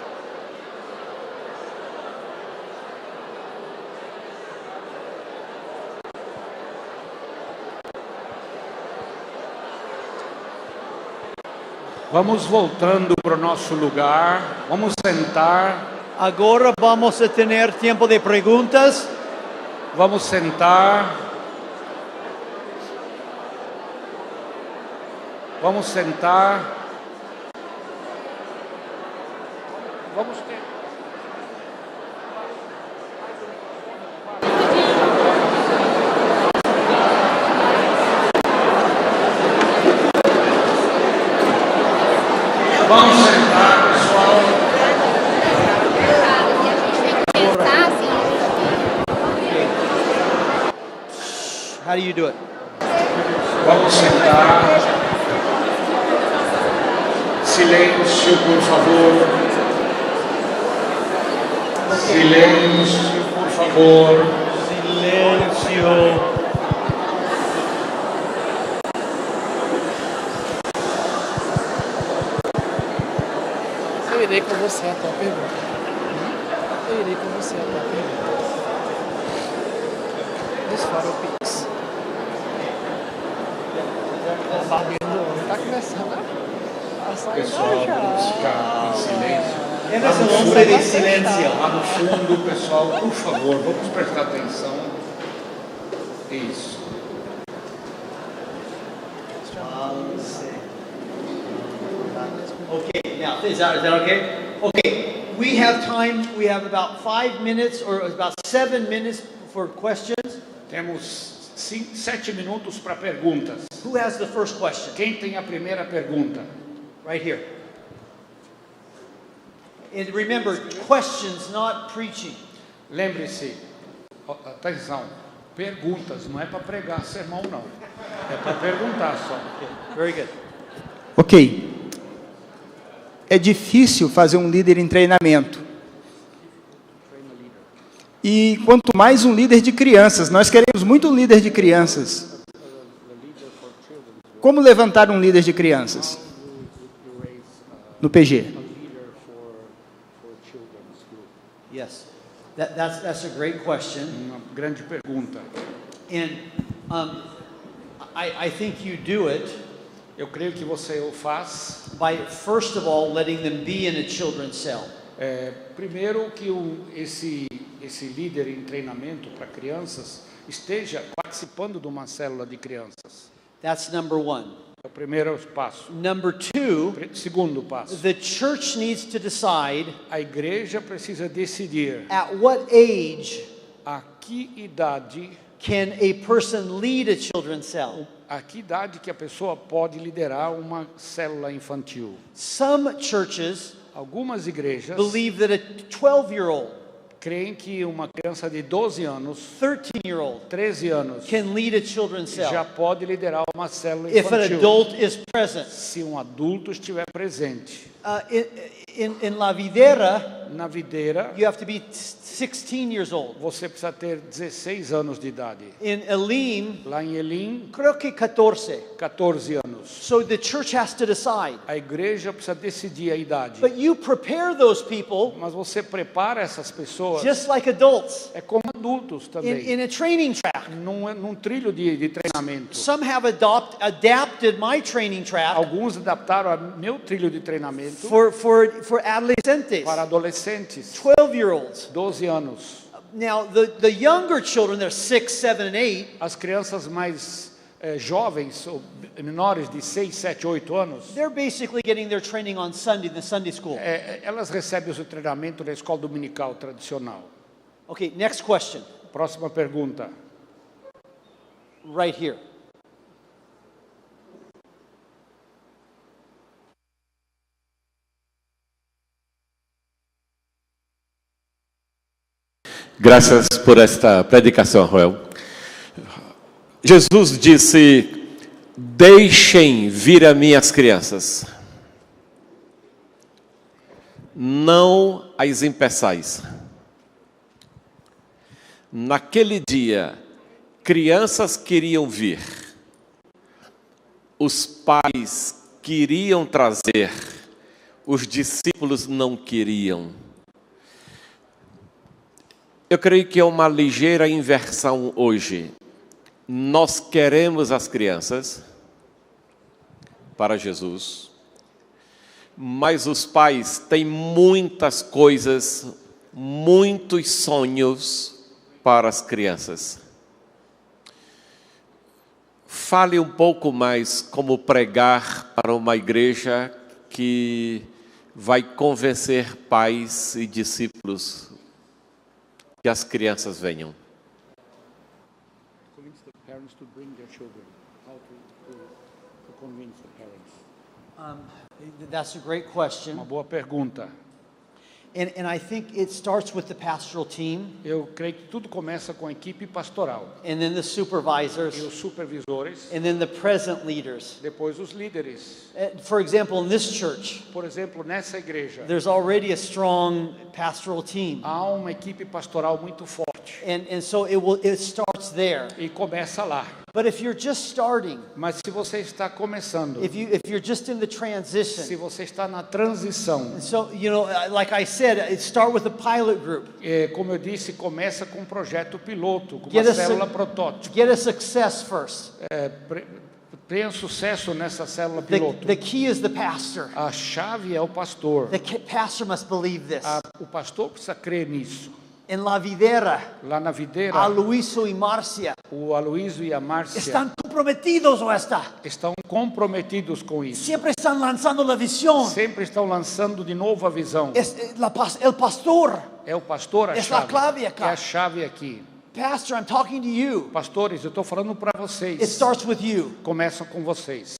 Vamos voltando para o nosso lugar. Vamos sentar. Agora vamos a tener tiempo de preguntas. Vamos sentar. Vamos sentar. Vamos ter. Vamos sentar, pessoal. How do you do it? Vamos sentar. Silêncio, por favor. Silêncio, por favor. Silêncio. Eu irei com você a tua pergunta. Eu irei com você a tua pergunta. This photo pics. O barbeiro do homem tá começando a sair Pessoal, já. vamos ficar em silêncio. Eres el hombre de silencio. Lá no fundo, pessoal, por favor, vamos prestar atenção. Isso. Okay, now, is that okay? Okay, we have time, we have about 5 minutes or about 7 minutes for questions. Temos 7 minutos para perguntas. Who has the first question? Quem tem a primeira pergunta? Right here. And remember, questions, not preaching. Lembre-se, atenção, perguntas, não é para pregar sermão não. É para perguntar só. Very good. Ok. É difícil fazer um líder em treinamento. E quanto mais um líder de crianças, nós queremos muito um líder de crianças. Como levantar um líder de crianças? No PG. Yes, that's a great question. Uma grande pergunta. And I think you do it Eu creio que você o faz. by, first of all, letting them be in a children's cell. Primeiro que esse líder em treinamento para crianças esteja participando de uma célula de crianças. That's number one. É o primeiro passo. Number two, Segundo passo. the church needs to decide A igreja precisa decidir at what age a que idade, can a person lead a children's cell. que a pessoa pode liderar uma célula infantil. Some churches Algumas igrejas believe that a 12-year-old, creem que uma criança de 12 anos, 13-year-old 13 anos, can lead a children's já cell pode liderar uma célula if an infantil. adult is present. Se um adulto estiver presente. In La Videra, Na videira, you have to be 16 years old. você precisa ter 16 anos de idade. In Elim, Lá em Elim, creo que 14. 14 anos. So the church has to decide. A igreja precisa decidir a idade. But you prepare those people Mas você prepara essas pessoas, just like adults é como adultos também, in a training track. num trilho de treinamento. Some have adapted my training track Alguns adaptaram o meu trilho de treinamento for adolescentes, para adolescentes, 12-year-olds. 12 anos. Now, the younger children, they're 6, 7, and 8. As crianças mais jovens, ou menores de 6, 7, 8 anos, They're basically getting their training on Sunday, in the Sunday school. elas recebem o seu treinamento na escola dominical tradicional. Okay, next question, Próxima pergunta. right here. Graças por esta predicação, Joel. Jesus disse: deixem vir a mim as crianças, não as impeçais. Naquele dia, crianças queriam vir, os pais queriam trazer, os discípulos não queriam. Eu creio que é uma ligeira inversão hoje. Nós queremos as crianças para Jesus, mas os pais têm muitas coisas, muitos sonhos para as crianças. Fale um pouco mais como pregar para uma igreja que vai convencer pais e discípulos que as crianças venham. Convince the parents to bring their children. How to convince the parents? That's a great question. Uma boa pergunta. And I think it starts with the pastoral team Eu creio que tudo começa com a equipe pastoral. and then the E supervisors os supervisores, and then the present leaders. depois os líderes. For example, in this church, Por exemplo, nessa igreja, there's already a strong pastoral team. há uma equipe pastoral muito forte. And so it starts there. E começa lá. But if you're just starting, Mas se você está começando, if you're just in the se transition, você está na transição, so like I said, it start with a pilot group. como eu disse, começa com um projeto piloto, com Get uma a célula su- protótipo. Get a success first. Tenha sucesso nessa célula The piloto. key is the pastor. A chave é o pastor. Pastor must believe this. O pastor precisa crer nisso. En La Videra, Lá na videira, Aloysio e Márcia o Aloysio e a Márcia están comprometidos ou está. estão comprometidos com isso. Siempre están lanzando la visión. Sempre estão lançando de novo a visão. El pastor. É o pastor a Es la chave. clave É acá. a chave aqui. Pastor, I'm talking to you. Pastores, eu estou falando para It vocês. starts with you. Começam com vocês.